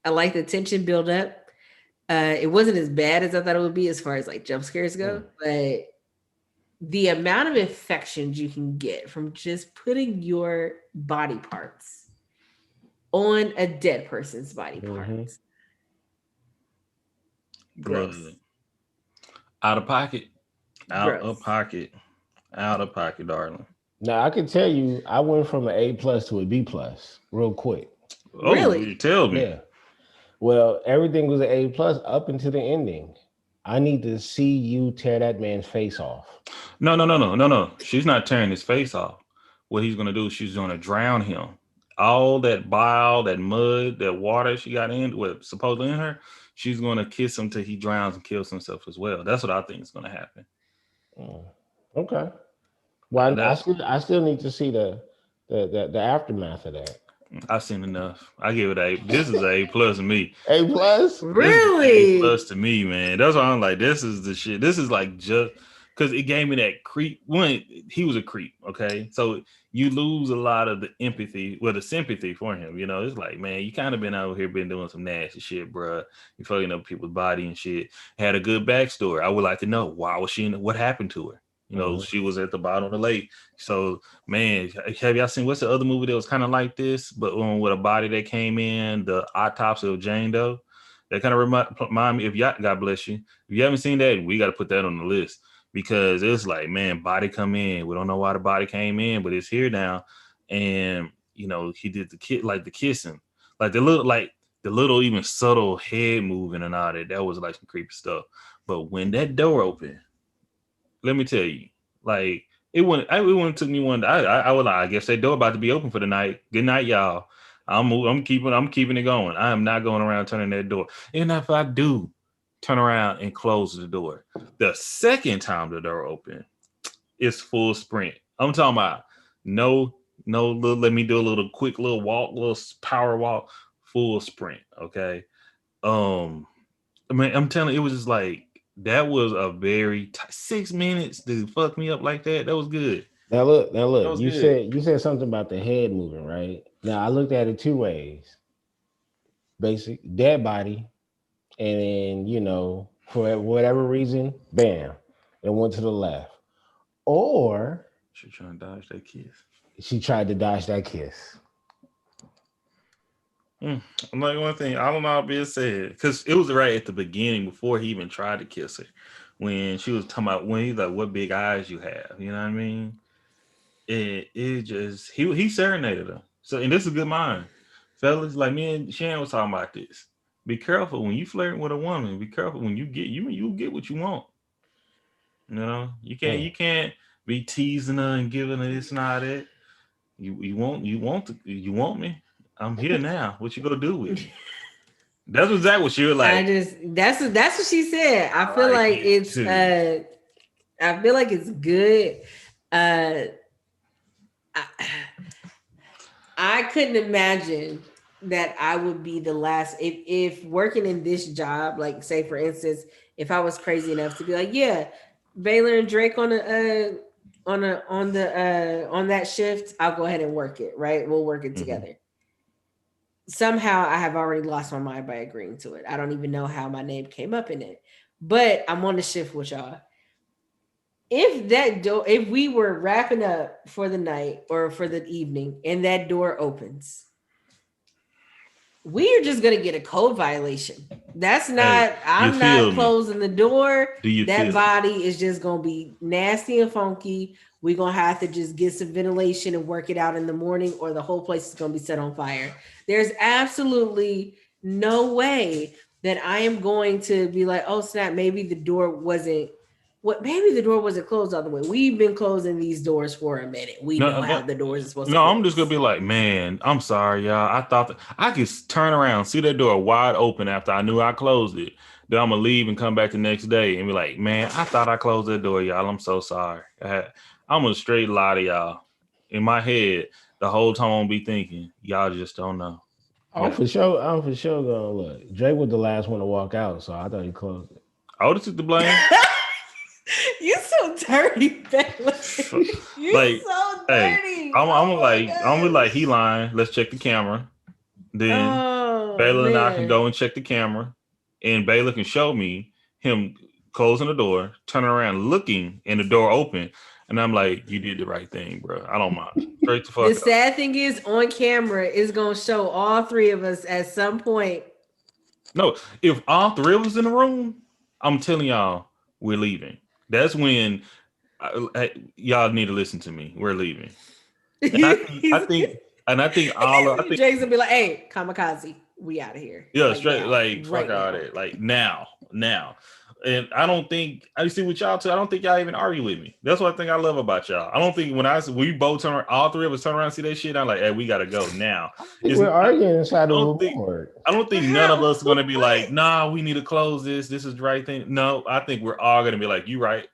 A: like the tension build up. It wasn't as bad as I thought it would be as far as like jump scares go, but the amount of infections you can get from just putting your body parts on a dead person's body parts.
C: Gross. Out of pocket, darling.
B: Now I can tell you, I went from an A+ to a B+ real quick.
C: Oh, really? You tell me.
B: Yeah. Well, everything was an A+ up until the ending. I need to see you tear that man's face off.
C: No. She's not tearing his face off. What he's gonna do, she's gonna drown him. All that bile, that mud, that water she got supposedly in her, she's gonna kiss him till he drowns and kills himself as well. That's what I think is gonna happen.
B: Okay. Well, I still need to see the aftermath of that.
C: I've seen enough. I give it this is A+ to me.
B: A+?
A: Really?
C: A+ to me, man. That's why I'm like, this is the shit. This is like just because it gave me that creep. One, he was a creep, okay? So you lose a lot of the empathy, the sympathy for him. You know, it's like, man, you kind of been out here, been doing some nasty shit, bro. You fucking up people's body and shit. Had a good backstory. I would like to know, why was she what happened to her? You know, she was at the bottom of the lake. So, man, have y'all seen, what's the other movie that was kind of like this, but with a body that came in, The Autopsy of Jane Doe? That kind of remind me, if y'all, God bless you, if you haven't seen that, we got to put that on the list, because it's like, man, body come in. We don't know why the body came in, but it's here now. And, you know, he did the kissing, like the little even subtle head moving and all that. That was like some creepy stuff. But when that door opened, let me tell you, like it wouldn't took me one. I guess that door about to be open for the night. Good night, y'all. I'm keeping it going. I am not going around turning that door. And if I do turn around and close the door, the second time the door open, it's full sprint. I'm talking about no little. Let me do a little quick little walk, little power walk, full sprint. Okay. I mean, I'm telling you, it was just like. That was a very 6 minutes to fuck me up like that. That was good.
B: Now look. You said something about the head moving, right? Now I looked at it two ways. Basic dead body, and then for whatever reason, bam, it went to the left. Or
C: She trying to dodge that kiss.
B: she tried to dodge that kiss.
C: I'm like, one thing I don't know how being said, because it was right at the beginning before he even tried to kiss her, when she was talking about when he's like, "What big eyes you have," you know what I mean? It just he serenaded her. So, and this is a good mind, fellas. Like me and Shan was talking about this. Be careful when you flirting with a woman. Be careful when you get what you want. You know, you can't be teasing her and giving her this and all that. You want me? I'm here now. What you gonna do with me? That's exactly what she was like.
A: That's what she said. I feel like it's I feel like it's good. I couldn't imagine that I would be the last if working in this job, like say for instance, if I was crazy enough to be like, yeah, Baylor and Drake on that shift, I'll go ahead and work it, right? We'll work it together. Somehow I have already lost my mind by agreeing to it. I don't even know how my name came up in it, but I'm on the shift with y'all. If we were wrapping up for the night or for the evening and that door opens, we are just gonna get a code violation. That's not. I'm not closing the door. That body is just gonna be nasty and funky. We're gonna have to just get some ventilation and work it out in the morning, or the whole place is gonna be set on fire. There's absolutely no way that I am going to be like, oh snap, maybe the door wasn't closed all the way. We've been closing these doors for a minute. We know how the doors are supposed to close.
C: I'm just gonna be like, man, I'm sorry, y'all. I thought that I could turn around, see that door wide open after I knew I closed it. Then I'm gonna leave and come back the next day and be like, man, I thought I closed that door, y'all. I'm so sorry. I'm gonna straight lie to y'all. In my head, the whole time I'm gonna be thinking, y'all just don't know.
B: I'm for sure gonna look. Drake was the last one to walk out, so I thought he closed it.
C: I would have took the blame.
A: You so dirty, Baylor. You so dirty.
C: I'm like, he lying. Let's check the camera. Then Baylor and I can go and check the camera, and Baylor can show me him closing the door, turning around, looking, and the door open. And I'm like, you did the right thing, bro. I don't mind. Straight to fuck.
A: The sad thing is, on camera is gonna show all three of us at some point.
C: No, if all three of us in the room, I'm telling y'all, we're leaving. That's when y'all need to listen to me. We're leaving. And I think
A: Jake's gonna be like, "Hey, kamikaze, we out of here."
C: Yeah, like straight now, like fuck right all that. Like now. And I don't think I see with y'all too. I don't think y'all even argue with me. That's what I think I love about y'all. I don't think when we both turn around, all three of us turn around and see that shit, I'm like, hey, we gotta go now.
B: We're arguing inside of the board.
C: I don't think none of us are gonna be like, nah, we need to close this. This is the right thing. No, I think we're all gonna be like, you right.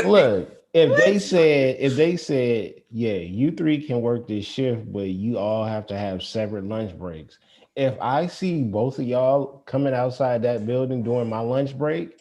B: Look, if they said, yeah, you three can work this shift, but you all have to have separate lunch breaks. If I see both of y'all coming outside that building during my lunch break,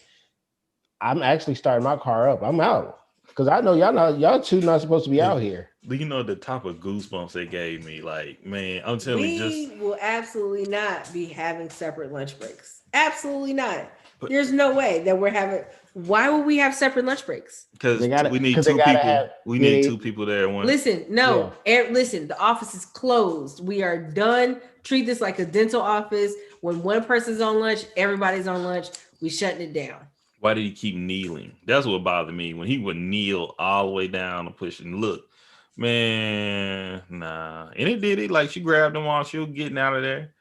B: I'm actually starting my car up. I'm out because I know y'all two not supposed to be out here.
C: You know the type of goosebumps they gave me. Like, man, I'm telling you,
A: we will absolutely not be having separate lunch breaks. Absolutely not. There's no way that we're having. Why would we have separate lunch breaks?
C: Because we need two people. We need two people there.
A: Listen, listen. The office is closed. We are done. Treat this like a dental office. When one person's on lunch, everybody's on lunch. We shutting it down.
C: Why did he keep kneeling? That's what bothered me. When he would kneel all the way down and push and look, man, nah. And he did it like she grabbed him while she was getting out of there.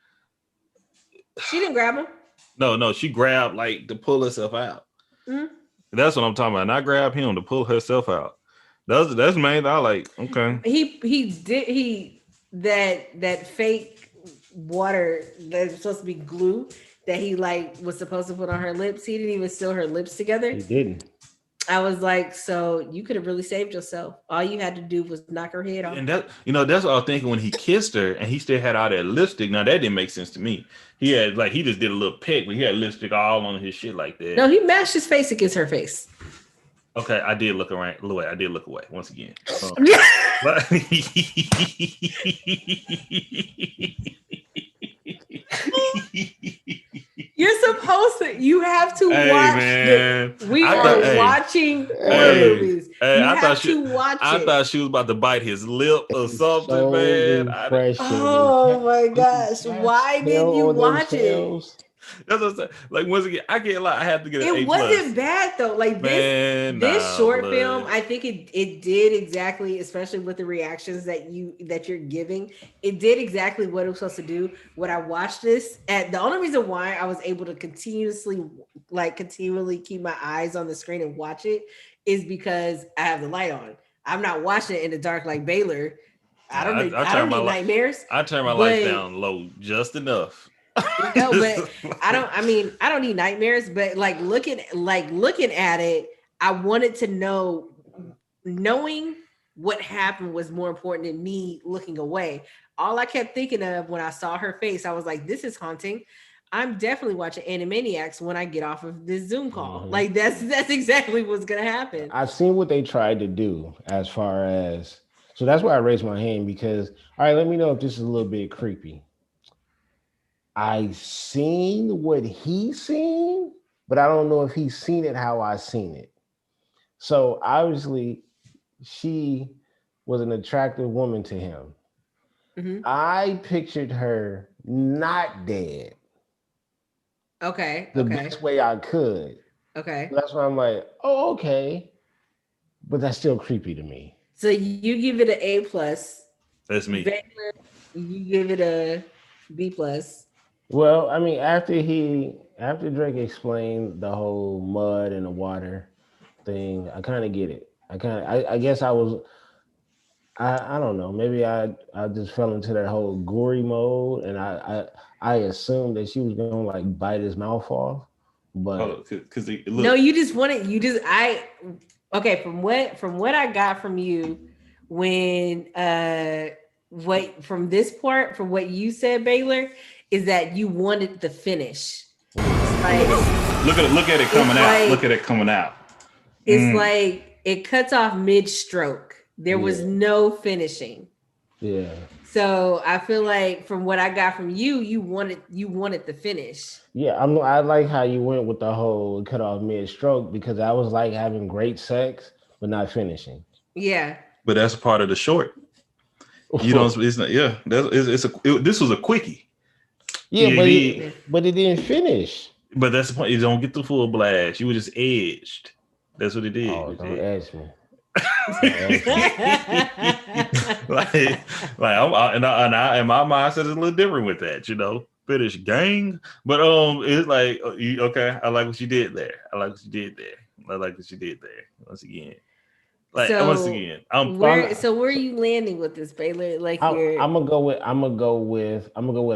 A: She didn't grab him. No, she grabbed like to pull herself out. Mm-hmm. That's what I'm talking about. And I grabbed him to pull herself out. That's main. I like. Okay. He that fake water that's supposed to be glue that he like was supposed to put on her lips. He didn't even seal her lips together.
B: He didn't.
A: I was like, so you could have really saved yourself. All you had to do was knock her head off.
C: And that's what I was thinking when he kissed her and he still had all that lipstick. Now that didn't make sense to me. He had he just did a little peck, but he had lipstick all on his shit like that.
A: No, he mashed his face against her face.
C: Okay, I did look around. I did look away once again.
A: You You're supposed to. You have to
C: Hey,
A: watch.
C: man.
A: We
C: I
A: are
C: thought- hey.
A: watching horror
C: Hey,
A: movies.
C: hey,
A: You
C: I
A: have
C: thought
A: to watch
C: I
A: it.
C: thought she was about to bite his lip or something,
B: So
C: man.
B: refreshing.
A: Oh my gosh!
B: Cats
A: Why did you
B: tell on
A: watch it?
B: themselves.
C: That's what I'm saying. Like once again, I can't lie. I have to get an A+.
A: It wasn't bad though. Like
C: Man,
A: this
C: nah,
A: short
C: blood.
A: film, I think it did exactly, especially with the reactions that you're giving. It did exactly what it was supposed to do. When I watched this, and the only reason why I was able to continually keep my eyes on the screen and watch it is because I have the light on. I'm not watching it in the dark like Baylor. I don't need nightmares.
C: I turn my lights down low just enough.
A: No, but I don't need nightmares, but like looking at it, I wanted to know, knowing what happened was more important than me looking away. All I kept thinking of when I saw her face, I was like, this is haunting. I'm definitely watching Animaniacs when I get off of this Zoom call.
B: Mhm.
A: Like that's exactly what's gonna happen.
B: I've seen what they tried to do as far as, so that's why I raised my hand, because all right, let me know if this is a little bit creepy. I seen what he seen, but I don't know if he's seen it how I seen it. So obviously, she was an attractive woman to him.
A: Mhm.
B: I pictured her not dead
A: Okay.
B: the best way I could.
A: Okay.
B: That's why I'm like, oh, okay. But that's still creepy to me.
A: So you give it an A+.
C: That's me.
A: Baylor, you give it a B+.
B: Well, I mean, after Drake explained the whole mud and the water thing, I kind of get it. I guess I don't know. Maybe I just fell into that whole gory mode, and I assumed that she was gonna like bite his mouth off. But
C: Because
A: no, you just wanted okay, from what I got from you when from this part, from what you said, Baylor, is that you wanted the finish. Like,
C: look at it coming out.
A: like-
C: Look at it coming out.
A: it's like it cuts off mid-stroke. There was no finishing.
B: yeah.
A: So I feel like from what I got from you, you wanted the finish.
B: Yeah, I like how you went with the whole cut off mid-stroke, because I was like having great sex but not finishing.
A: Yeah.
C: But that's a part of the short. You don't. It's not. Yeah. This was a quickie.
B: Yeah, but it didn't finish.
C: But that's the point. You don't get the full blast. You were just edged. That's what it did.
B: Oh, don't ask me.
C: And my mindset is a little different with that, finish gang. But it's like okay, I like what you did there. Once again.
A: Where are you landing with this, Baylor? Like
B: I'm gonna go with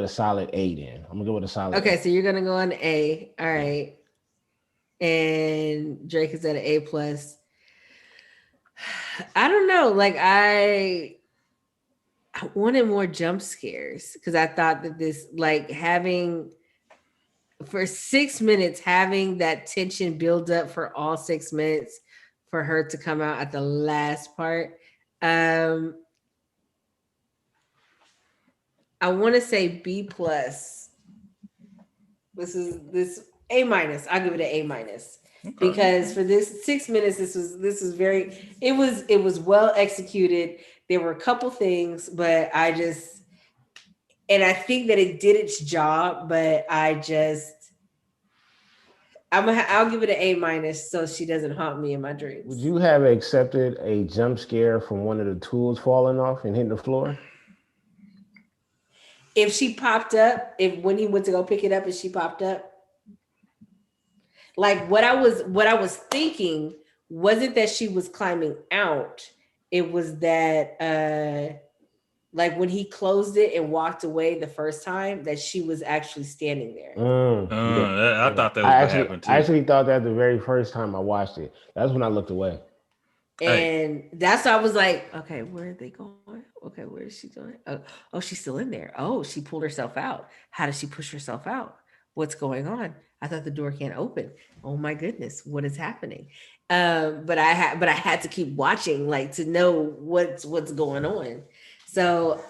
B: a solid A then. I'm gonna go with a solid
A: okay,
B: A.
A: so you're gonna go on A. All right. And Drake is at an A+. I don't know. Like I wanted more jump scares because I thought that this, like, having for 6 minutes, having that tension build up for all 6 minutes for her to come out at the last part. I want to say B+. This A-. I'll give it an A-. Because for this 6 minutes, this was very, it was well executed. There were a couple things, but I think that it did its job, but I'll give it an A- so she doesn't haunt me in my dreams.
B: Would you have accepted a jump scare from one of the tools falling off and hitting the floor?
A: If she popped up, when he went to go pick it up and she popped up, like what I was thinking wasn't that she was climbing out. It was that like when he closed it and walked away the first time, that she was actually standing there.
C: I thought that was what happened too.
B: I actually thought that the very first time I watched it. That's when I looked away.
A: And that's why I was like, okay, where are they going? Okay, where is she going? Oh, she's still in there. Oh, she pulled herself out. How does she push herself out? What's going on? I thought the door can't open. Oh my goodness, what is happening? But I had to keep watching, like, to know what's going on. So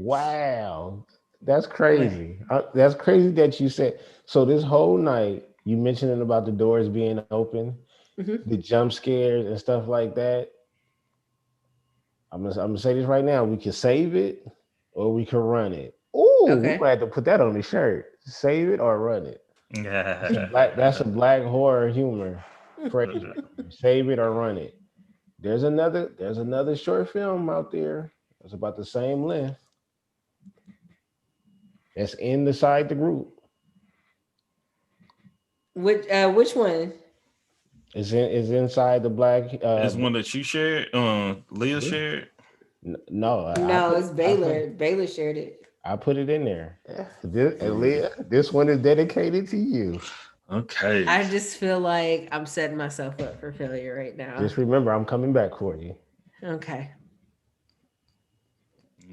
B: wow. That's crazy. That's crazy that you said. So this whole night, you mentioning about the doors being open, the jump scares and stuff like that. I'm gonna say this right now. We can save it or we can run it. Ooh, we might have to put that on the shirt. Save it or run it. That's a black horror humor. Crazy. Save it or run it. There's another short film out there that's about the same length. That's inside the group.
A: Which one?
B: Is inside the black.
C: It's one that you shared. Leah shared.
B: No,
A: it's Baylor. Baylor shared it.
B: I put it in there. Leah, this one is dedicated to you.
C: Okay.
A: I just feel like I'm setting myself up for failure right now.
B: Just remember, I'm coming back for you.
A: Okay.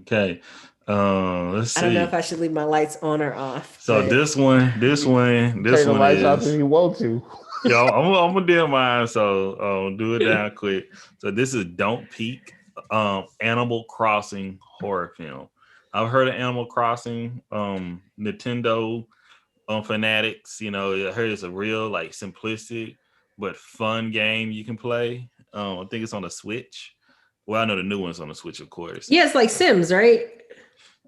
C: Let's see.
A: I don't know if I should leave my lights on or off.
C: So this one.
B: Turn the lights off if you want to.
C: Yo, I'm gonna dim mine. So do it down quick. So this is Don't Peek, Animal Crossing horror film. I've heard of Animal Crossing. Nintendo fanatics, I heard it's a real like simplistic but fun game you can play. I think it's on the Switch. Well, I know the new one's on the Switch, of course.
A: Yeah, it's like Sims, right?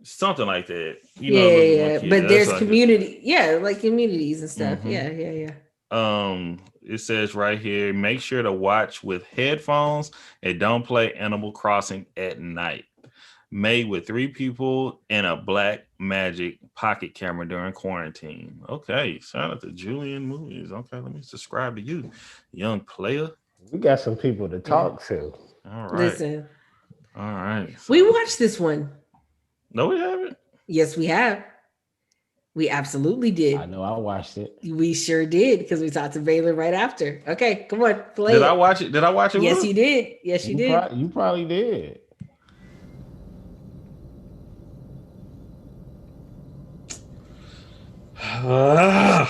C: Something like that.
A: Yeah. But there's community. Like communities and stuff.
C: Mm-hmm. Yeah. It says right here, make sure to watch with headphones and don't play Animal Crossing at night. Made with 3 people and a Black Magic pocket camera during quarantine. Okay, shout out to Julian Movies. Okay, let me subscribe to you, young player.
B: We got some people to talk to.
C: All right.
A: Listen.
C: All right. So,
A: we watched this one.
C: No, we haven't.
A: Yes, we have. We absolutely did.
B: I know I watched it.
A: We sure did because we talked to Baylor right after. Okay, come on, play
C: Did
A: it.
C: I watch it? Did I watch it?
A: Yes, you did. Yes, you did.
B: You probably did.
C: I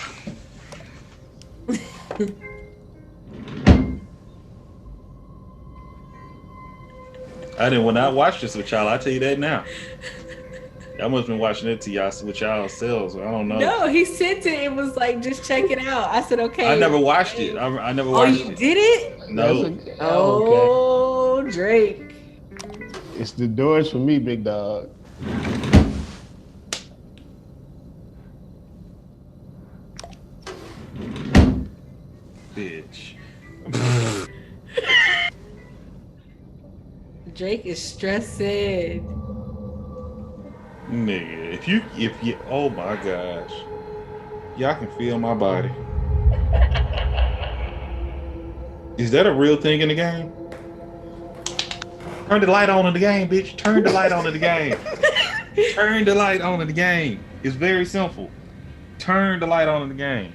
C: didn't watch this with y'all. I tell you that now. Y'all must have been watching it to y'all with y'all selves. I don't know.
A: No, he sent it and was like, just check it out. I said, okay.
C: I never watched it. I never watched it.
A: Oh, you did it?
C: No.
A: Okay. Drake.
B: It's the doors for me, big dog.
C: Bitch.
A: Drake is stressing.
C: Nigga, if you, oh my gosh. Y'all can feel my body. Is that a real thing in the game? Turn the light on in the game, bitch. Turn the light on in the game. Turn the light on in the game. It's very simple. Turn the light on in the game.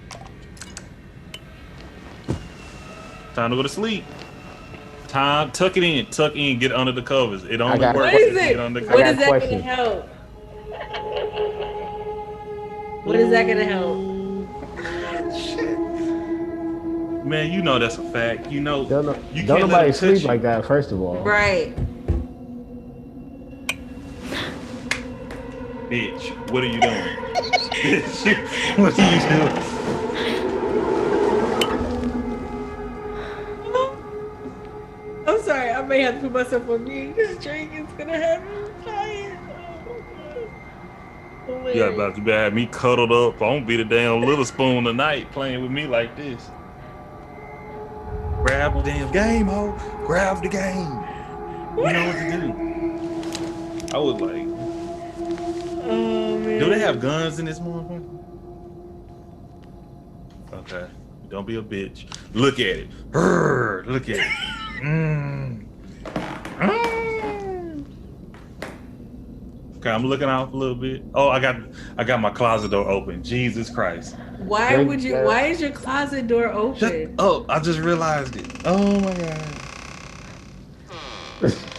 C: Time to go to sleep. Tuck in, get under the covers. It only works.
A: What is it? What is that going to help? What is that going to help?
C: Shit. Man, you know that's a fact. You know, you
B: don't
C: can't
B: nobody
C: let
B: sleep like that, first of all.
A: Right.
C: Bitch, what are you doing? Bitch, what are you doing?
A: I'm sorry, I may have to put myself on mute because Drake is gonna have me tired.
C: You about to have me cuddled up. I won't be the damn little spoon tonight playing with me like this. Grab the damn game, ho. Grab the game. You know what to do. I was like,
A: oh, man.
C: Do they have guns in this motherfucker? Okay. Don't be a bitch. Look at it. Look at it. Okay, I'm looking out a little bit. Oh, I got my closet door open. Jesus Christ.
A: Why is your closet door open?
C: I just realized it. Oh my God.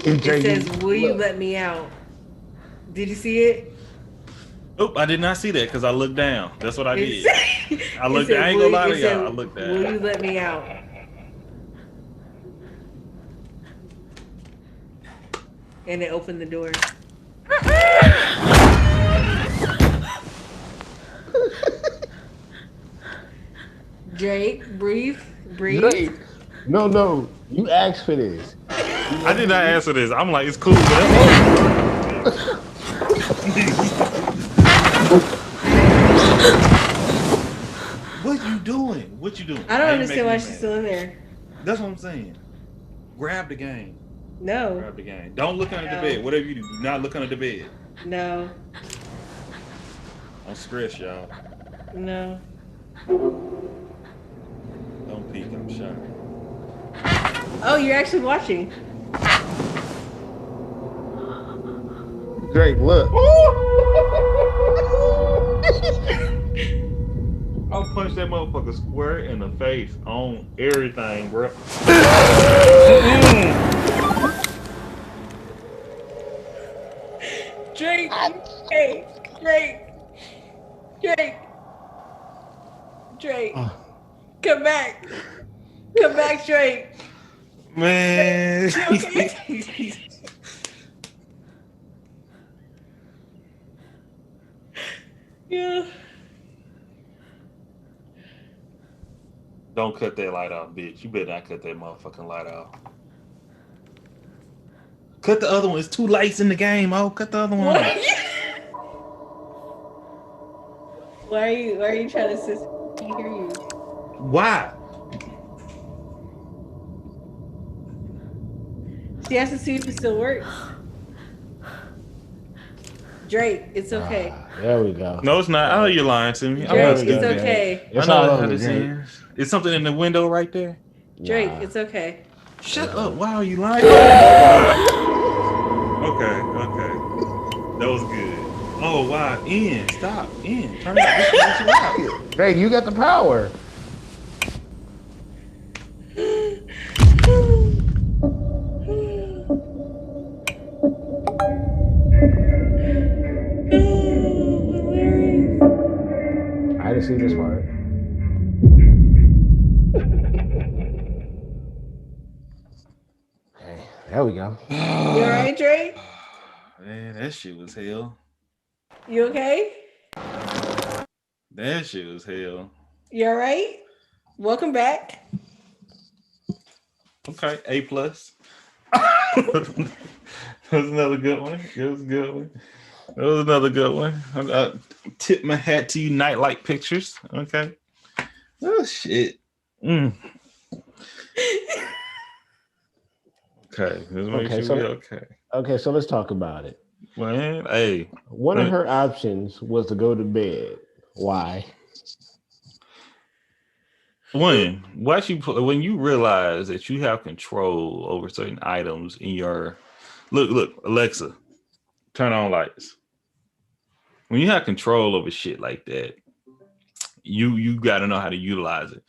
A: It says, will you let me out? Did you see it?
C: Nope, I did not see that because I looked down. That's what I did. I looked down. I ain't gonna lie to y'all. I looked down.
A: Will you let me out? And it opened the door. Drake, breathe.
B: Drake. No. You asked for this.
C: I did not answer this. I'm like, it's cool. Whatever. What you doing? What you doing?
A: I don't
C: Now you
A: understand why
C: making me
A: she's
C: mad.
A: still in there.
C: That's what I'm saying. Grab the game.
A: No,
C: Grab the game. Don't look under
A: No.
C: the bed. Whatever you do not look under the bed.
A: no,
C: I'm stressed, y'all.
A: no.
C: Don't peek. I'm shy.
A: Oh, you're actually watching.
B: Drake, look.
C: I'll punch that motherfucker square in the face on everything, bro.
A: Drake, hey, Drake, come back, Drake.
C: Man.
A: Yeah.
C: Don't cut that light off, bitch. You better not cut that motherfucking light off. Cut the other one. It's 2 lights in the game. Oh, cut the other one.
A: Why are you trying to sis? I can't hear you.
C: Why?
A: She has to see if it still works. Drake, it's okay.
B: There we go.
C: No, it's not. I know you're lying to me.
A: Drake,
C: I'm
A: it's okay.
B: It's
C: I
B: all
C: know how
B: over,
C: this
B: Drake.
C: ends. Is something in the window right there?
A: Drake,
B: Nah.
A: it's okay.
C: Shut up. Why are you lying? Okay. That was good. Oh, wow. In. Stop. In. Turn it up. This is loud.
B: Drake, you got the power. I didn't see this part. Okay, there we go.
A: You alright, Drake?
C: Man, that shit was hell.
A: You okay?
C: That shit was hell.
A: You alright? Welcome back.
C: Okay, A+. That was another good one. That was another good one. I tip my hat to you, Nightlight Pictures. Okay. Oh shit. Okay. Let's make
B: Okay,
C: sure we
B: so-
C: okay.
B: Okay, so let's talk about it.
C: Man, hey.
B: One of her options was to go to bed. Why?
C: When you realize that you have control over certain items in your look, Alexa, turn on lights. When you have control over shit like that, you got to know how to utilize it.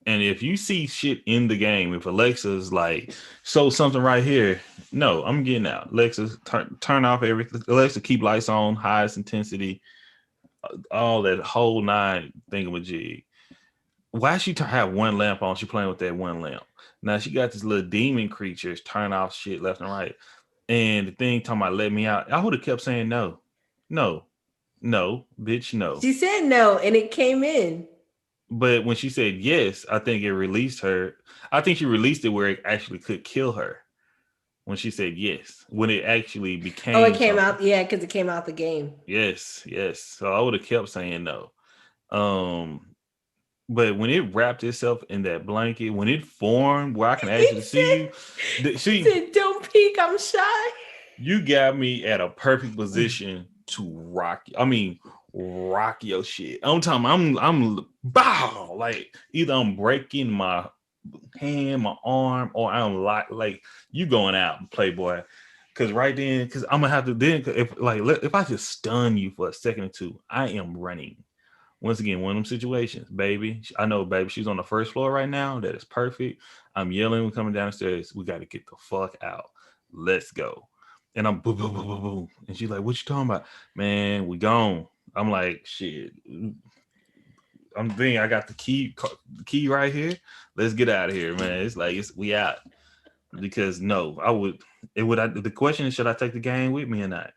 C: And if you see shit in the game, if Alexa's like, so something right here, no, I'm getting out. Alexa, turn off everything. Alexa, keep lights on, highest intensity, all that whole 9 thingamajig. Why she have one lamp on? She playing with that one lamp. Now she got this little demon creatures turn off shit left and right. And the thing talking about let me out. I would have kept saying no, bitch, no.
A: She said no, and it came in.
C: But when she said yes, I think it released her. I think she released it where it actually could kill her. When she said yes, when it actually became.
A: Oh, it came
C: something.
A: out. Yeah, because it came out the game.
C: Yes. So I would have kept saying no. But when it wrapped itself in that blanket, when it formed where I can actually see you,
A: She said, "Don't peek. I'm shy."
C: you got me at a perfect position to rock. I mean, rock your shit. I'm talking. I'm bow. Like either I'm breaking my hand, my arm, or I'm like you going out, Playboy. Because right then, because I'm gonna have to then if I just stun you for a second or two, I am running. Once again, one of them situations, baby. I know, baby. She's on the first floor right now. That is perfect. I'm yelling. We're coming downstairs. We got to get the fuck out. Let's go. And I'm boom, boom, boom, boom, boom. And she's like, "What you talking about, man? We gone." I'm like, "Shit." I'm thinking I got the key right here. Let's get out of here, man. It's like we out. Because no, the question is, should I take the game with me or not?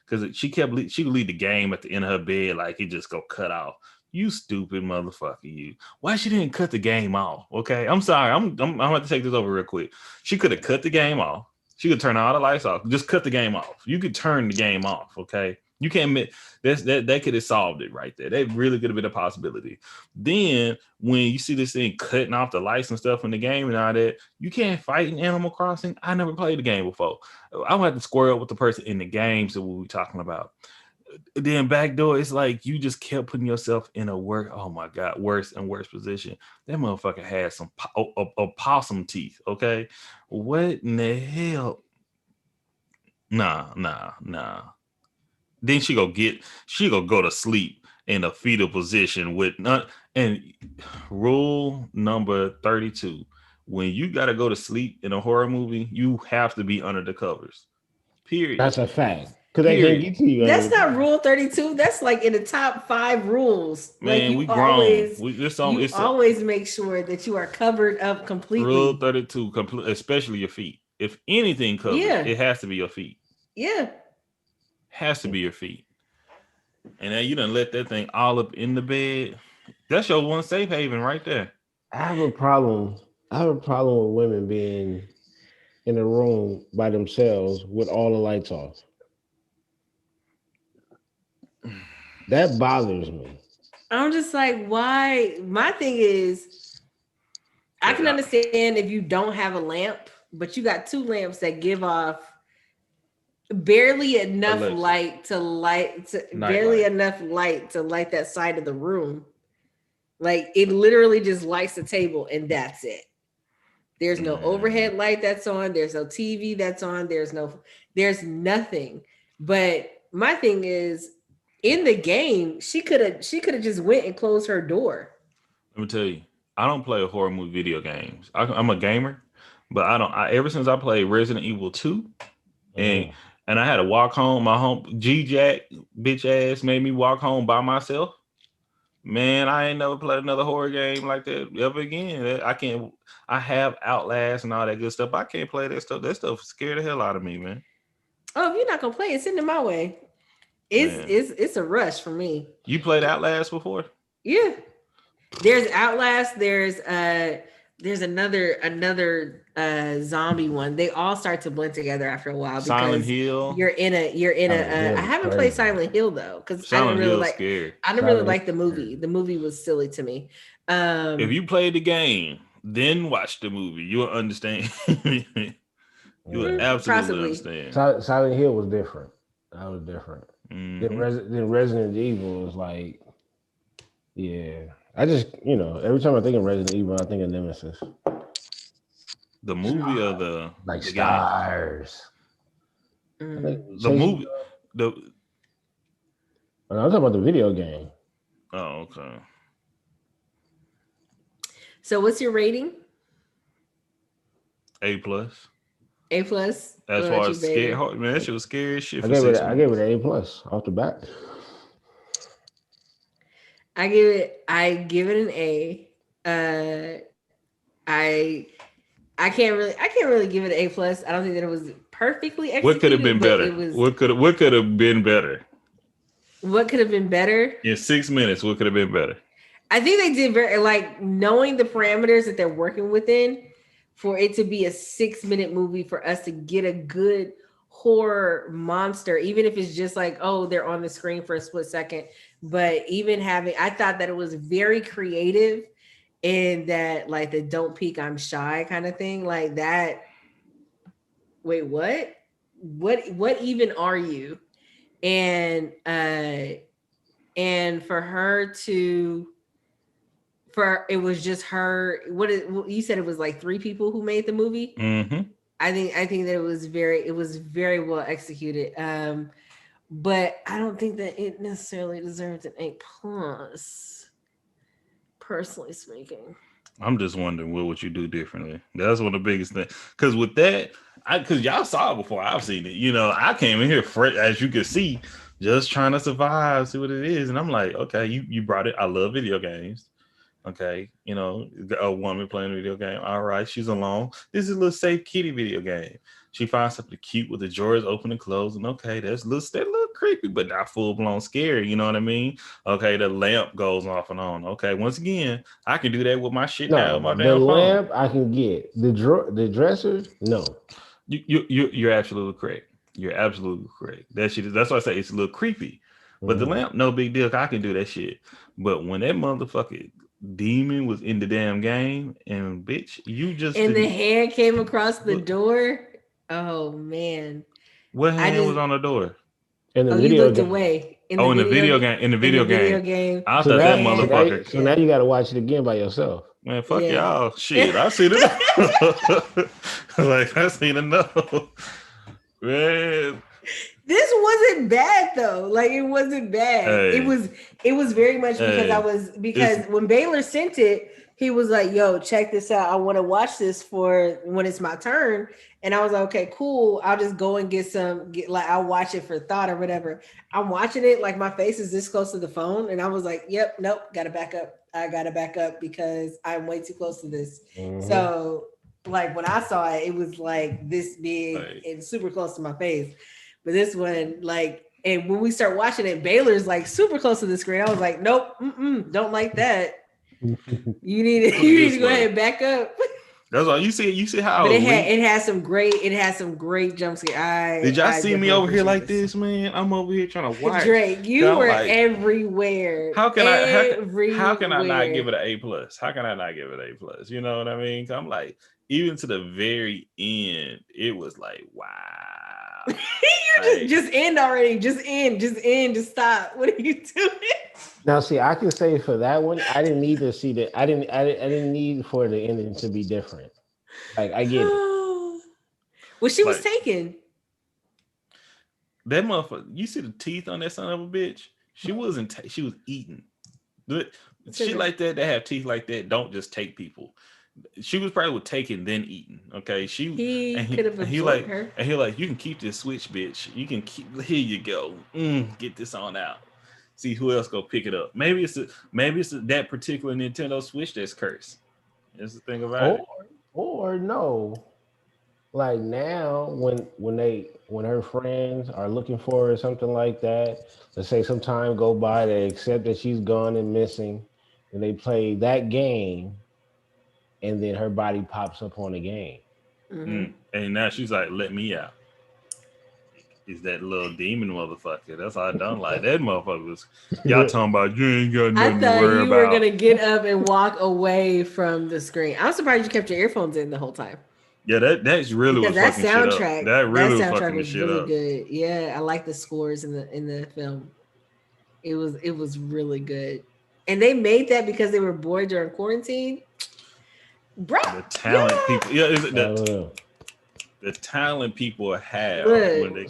C: Because she could leave the game at the end of her bed, like it just go cut off. You stupid motherfucker, you. Why she didn't cut the game off? Okay, I'm sorry. I'm gonna have to take this over real quick. She could have cut the game off. She could turn all the lights off. Just cut the game off. You could turn the game off. Okay, you can't admit that could have solved it right there. That really could have been a possibility. Then when you see this thing cutting off the lights and stuff in the game and all that, you can't fight in Animal Crossing. I never played the game before. I would have to square up with the person in the games that we were talking about. Then backdoor, it's like you just kept putting yourself in a worse and worse position. That motherfucker had some possum teeth. Okay, what in the hell? Nah. Then she go to sleep in a fetal position with none. And rule number 32: when you gotta go to sleep in a horror movie, you have to be under the covers. Period.
B: That's a fact. Because they can't get to you.
A: That's not rule 32. That's like in the top 5 rules.
C: Man,
A: like
C: we grown.
A: Always make sure that you are covered up completely.
C: Rule 32, especially your feet. If anything covered, it has to be your feet.
A: Yeah.
C: Has to be your feet. And now you done let that thing all up in the bed. That's your one safe haven right there.
B: I have a problem with women being in a room by themselves with all the lights off. That bothers me.
A: I'm just like, why? My thing is, I can understand if you don't have a lamp, but you got 2 lamps that give off barely enough light to light that side of the room. Like it literally just lights the table and that's it. There's no overhead light that's on. There's no TV that's on. There's nothing. But my thing is, in the game, she could have just went and closed her door.
C: Let me tell you, I don't play horror movie video games. I'm a gamer, but ever since I played Resident Evil 2, and I had to walk home, G-Jack bitch ass made me walk home by myself. Man, I ain't never played another horror game like that ever again. I have Outlast and all that good stuff. I can't play that stuff. That stuff scared the hell out of me, man.
A: Oh, if you're not gonna play it, send it my way. It's a rush for me.
C: You played Outlast before?
A: Yeah. There's Outlast. There's another zombie one. They all start to blend together after a while. Because
C: Silent Hill.
A: You're in a. I haven't played Silent Hill though, because I didn't really like the movie. The movie was silly to me.
C: If you played the game, then watch the movie, you'll understand. You would absolutely understand.
B: Silent Hill was different. That was different.
C: Mm-hmm.
B: Then Resident Evil was like, yeah. I just, every time I think of Resident Evil, I think of Nemesis.
C: The movie or the
B: stars.
C: The movie.
B: I'm talking about the video game.
C: Oh, okay.
A: So what's your rating?
C: A+.
A: A+.
C: As far as scary, man, that shit was scary as shit.
B: I gave it an A+ off the bat.
A: I give it an A. I can't really give it an A+. I don't think that it was perfectly executed.
C: What could have been better? What could have been better?
A: What could have been better?
C: In 6 minutes, what could have been better?
A: I think they did very, like, knowing the parameters that they're working within, for it to be a 6-minute movie, for us to get a good horror monster, even if it's just like, oh, they're on the screen for a split second. But even I thought that it was very creative in that, like, the don't peek, I'm shy kind of thing. Like that. Wait, what? What even are you? And for her to, it was just her. You said it was like 3 people who made the movie.
C: Mm-hmm.
A: I think that it was very well executed. But I don't think that it necessarily deserves an A+. Personally speaking,
C: I'm just wondering what would you do differently. That's one of the biggest things. Because with that, because y'all saw it before I've seen it. I came in here fresh, as you can see, just trying to survive, see what it is, and I'm like, okay, you brought it. I love video games. Okay, you know, a woman playing a video game. All right, she's alone. This is a little safe kitty video game. She finds something cute with the drawers open and closed, and okay, that's a little creepy, but not full blown scary. You know what I mean? Okay, the lamp goes off and on. Okay, once again, I can do that with my shit now. With my
B: the
C: damn
B: lamp
C: phone.
B: I can get. The dresser, no.
C: You're absolutely correct. You're absolutely correct. That shit is. That's why I say it's a little creepy. But the lamp, no big deal. I can do that shit. But when that motherfucking demon was in the damn game, and bitch, you just
A: and the hand came across the door. Oh man,
C: what hand was on the door?
B: In the
A: you
B: video
A: looked
B: game.
A: away.
C: In the video game. I
B: So
C: thought that
B: now,
C: motherfucker.
B: so now you got to watch it again by yourself.
C: Man, fuck y'all. Shit, I seen it. Like I seen enough. Man.
A: This wasn't bad though. Like it wasn't bad.
C: Hey.
A: It was very much because when Baylor sent it, he was like, "Yo, check this out. I want to watch this for when it's my turn." And I was like, "Okay, cool. I'll just go and I'll watch it for thought or whatever." I'm watching it like my face is this close to the phone, and I was like, "Yep, nope, gotta back up. I gotta back up because I'm way too close to this."
B: Mm-hmm.
A: So, like when I saw it, it was like this big and super close to my face. But this one, like, and when we start watching it, Baylor's like super close to the screen. I was like, "Nope, don't like that. You need to go ahead and back up."
C: That's all you see. You see how
A: but it has some great jump scare.
C: Did y'all see me over here like this, man? I'm over here trying to watch.
A: Drake, you were like, everywhere.
C: How can I not give it an A+? How can I not give it an A+? You know what I mean? I'm like, even to the very end, it was like, wow.
A: Just end already. Just end. Just stop. What are you doing?
B: Now, see, I can say for that one, I didn't need to see that. I didn't need for the ending to be different. Like I get it.
A: Well, she was taken.
C: That motherfucker. You see the teeth on that son of a bitch? She wasn't. She was eating. Shit like that have teeth like that don't just take people. She was probably taking then eating. Okay, he could have absorbed her. And he like, you can keep this Switch, bitch. You can keep. Here you go. Get this on out. See who else go pick it up. Maybe it's that particular Nintendo Switch that's cursed. That's the thing about it.
B: Or no, like now when her friends are looking for her or something like that, let's say some time go by, they accept that she's gone and missing, and they play that game. And then her body pops up on the game.
C: Mm-hmm. And now she's like, let me out. Is that little demon motherfucker. That's how I don't like that motherfucker. Y'all talking about you ain't got nothing to worry about. I thought
A: you were going to get up and walk away from the screen. I'm surprised you kept your earphones in the whole time.
C: Yeah, that's really what fucking
A: soundtrack,
C: shit up. That soundtrack
A: was really good. Yeah, I like the scores in the film. It was really good. And they made that because they were bored during quarantine. Bro,
C: the talent people, the talent people have.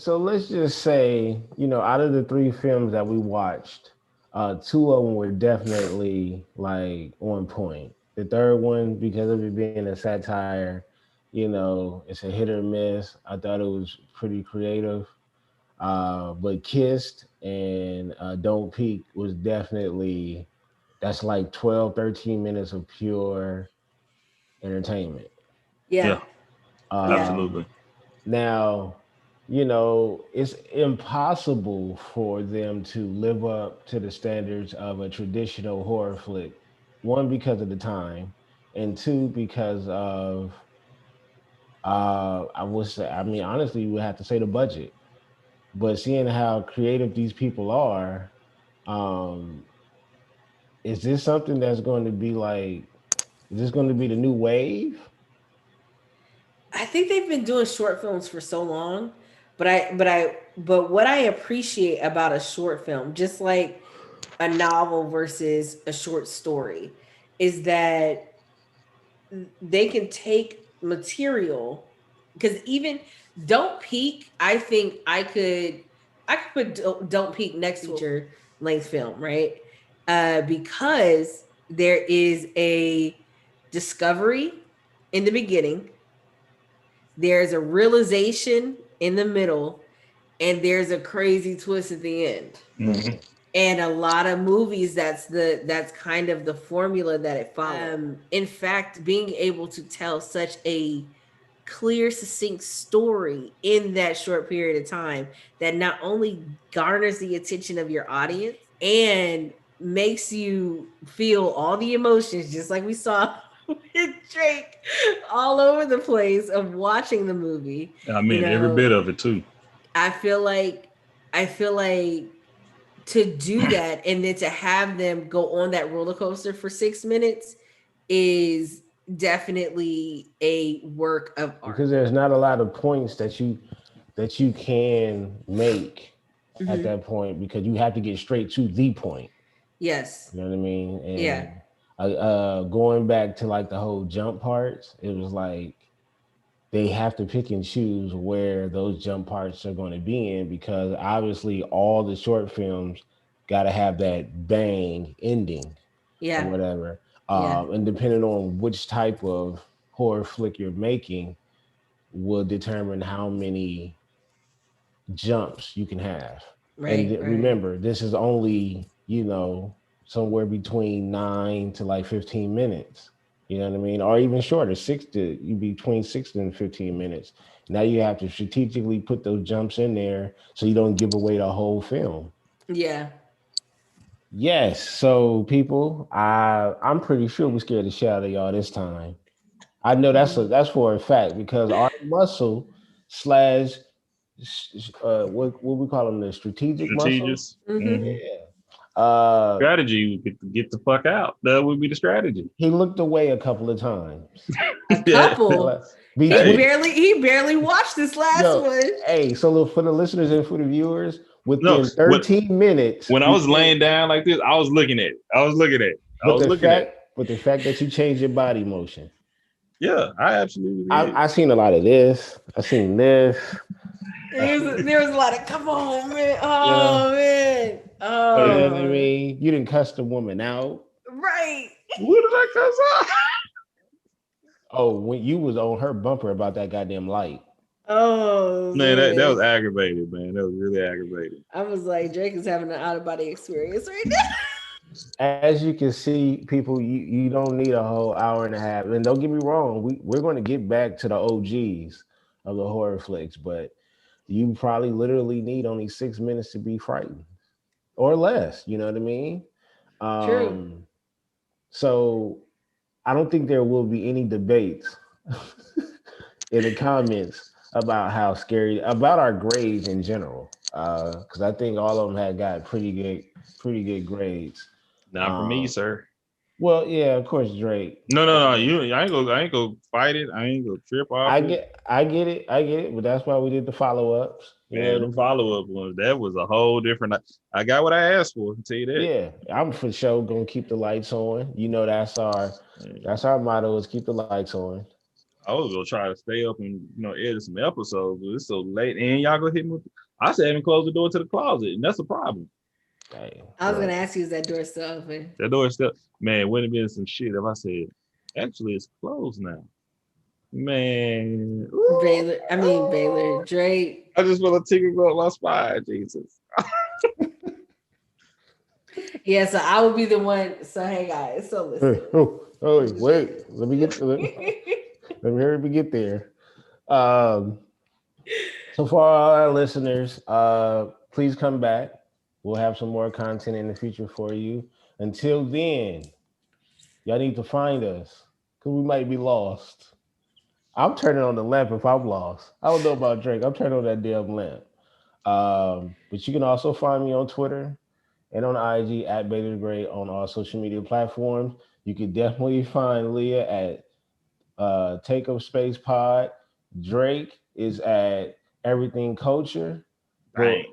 B: So let's just say, out of the 3 films that we watched, 2 of them were definitely like on point. The third one, because of it being a satire, it's a hit or miss. I thought it was pretty creative. But Kissed and Don't Peek was definitely, that's like 12, 13 minutes of pure entertainment.
A: Yeah.
C: Absolutely.
B: Now, it's impossible for them to live up to the standards of a traditional horror flick. 1, because of the time, and 2, because of honestly, you would have to say the budget. But seeing how creative these people are, is this something that's going to be like, is this going to be the new wave?
A: I think they've been doing short films for so long, but what I appreciate about a short film, just like a novel versus a short story, is that they can take material, because even Don't Peek, I think I could put Don't Peek next to your length film, right? Because there is a discovery in the beginning, there's a realization in the middle, and there's a crazy twist at the end.
C: Mm-hmm.
A: And a lot of movies, that's kind of the formula that it follows. In fact, being able to tell such a clear, succinct story in that short period of time that not only garners the attention of your audience and makes you feel all the emotions, just like we saw with Drake, all over the place of watching the movie.
C: I mean, every bit of it too.
A: I feel like to do that and then to have them go on that roller coaster for 6 minutes is definitely a work of art.
B: Because there's not a lot of points that you can make at that point, because you have to get straight to the point.
A: Yes.
B: You know what I mean? And
A: yeah.
B: Going back to like the whole jump parts, it was like they have to pick and choose where those jump parts are going to be in, because obviously all the short films got to have that bang ending, or whatever. And depending on which type of horror flick you're making will determine how many jumps you can have. Right, and remember, this is only, somewhere between 9 to like 15 minutes. You know what I mean? Or even shorter, between 6 and 15 minutes. Now you have to strategically put those jumps in there so you don't give away the whole film.
A: Yeah.
B: Yes. So people, I'm pretty sure we scared the shit out of y'all this time. I know that's for a fact, because our muscle / what we call them, the strategic muscles.
C: Mm-hmm.
B: Yeah.
C: Strategy, get the fuck out. That would be the strategy.
B: He looked away a couple of times.
A: A couple. He barely watched this last one.
B: Hey, so for the listeners and for the viewers, within 13 minutes.
C: When I was laying down like this, I was looking at it.
B: But the fact that you changed your body motion.
C: Yeah, I absolutely did.
B: I seen a lot of this. I seen this.
A: There was a lot of, come on, man. Oh, man. Oh.
B: You know what I mean? You didn't cuss the woman out.
A: Right.
C: What did I cuss out?
B: Oh, when you was on her bumper about that goddamn light.
A: Oh,
C: man, that was aggravated, man. That was really aggravated.
A: I was like, Drake is having an out-of-body experience right now.
B: As you can see, people, you don't need a whole hour and a half. And don't get me wrong, we're going to get back to the OGs of the horror flicks, but you probably literally need only 6 minutes to be frightened, or less. You know what I mean?
A: True.
B: So I don't think there will be any debates in the comments about how scary, about our grades in general, because I think all of them had got pretty good grades.
C: Not for me, sir.
B: Well, yeah, of course, Drake.
C: No. I ain't gonna fight it. I ain't gonna trip off.
B: I get it, but that's why we did the follow-ups.
C: Man, the follow-up ones, that was a whole different. I got what I asked for. I'll tell you that.
B: Yeah, I'm for sure gonna keep the lights on. That's our motto, is keep the lights on.
C: I was gonna try to stay up and edit some episodes, but it's so late, and y'all gonna hit me. I said, haven't closed the door to the closet, and that's a problem.
B: Dang.
A: I was gonna ask you, is that door still open?
C: That door is still, man. Wouldn't have been some shit if I said, actually, it's closed now. Man,
A: Baylor, Drake.
C: I just want to tingle up my spine, Jesus.
A: Yeah, so I will be the one. So hey guys, so listen.
B: Wait, let me hurry to get there. So for all our listeners, please come back. We'll have some more content in the future for you. Until then, y'all need to find us, because we might be lost. I'm turning on the lamp if I'm lost. I don't know about Drake. I'm turning on that damn lamp. But you can also find me on Twitter and on IG at Beta Gray on all social media platforms. You can definitely find Leah at Take Up Space Pod. Drake is at Everything Culture.
C: Right.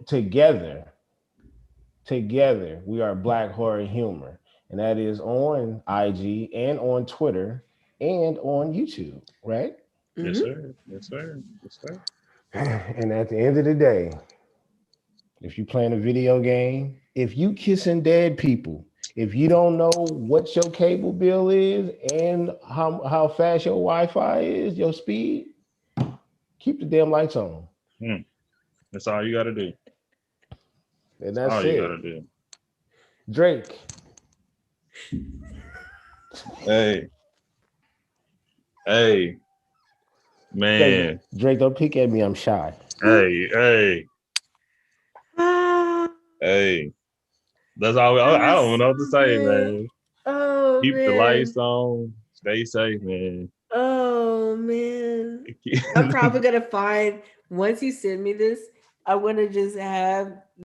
B: Together, we are Black Horror Humor. And that is on IG and on Twitter and on YouTube, right?
C: Yes, sir. Yes, sir. Yes, sir.
B: And at the end of the day, if you playing a video game, if you kissing dead people, if you don't know what your cable bill is and how fast your Wi-Fi is, your speed, keep the damn lights on.
C: That's all you got to do.
B: And that's
C: all
B: it.
C: You got to do.
B: Drake.
C: Hey, man.
B: Drake, don't pick at me. I'm shy.
C: Hey. That's all. I don't know what to say, man.
A: Oh,
C: Keep the
A: man.
C: lights on. Stay safe, man.
A: Oh, man. I'm probably going to find, once you send me this, I'm going to just have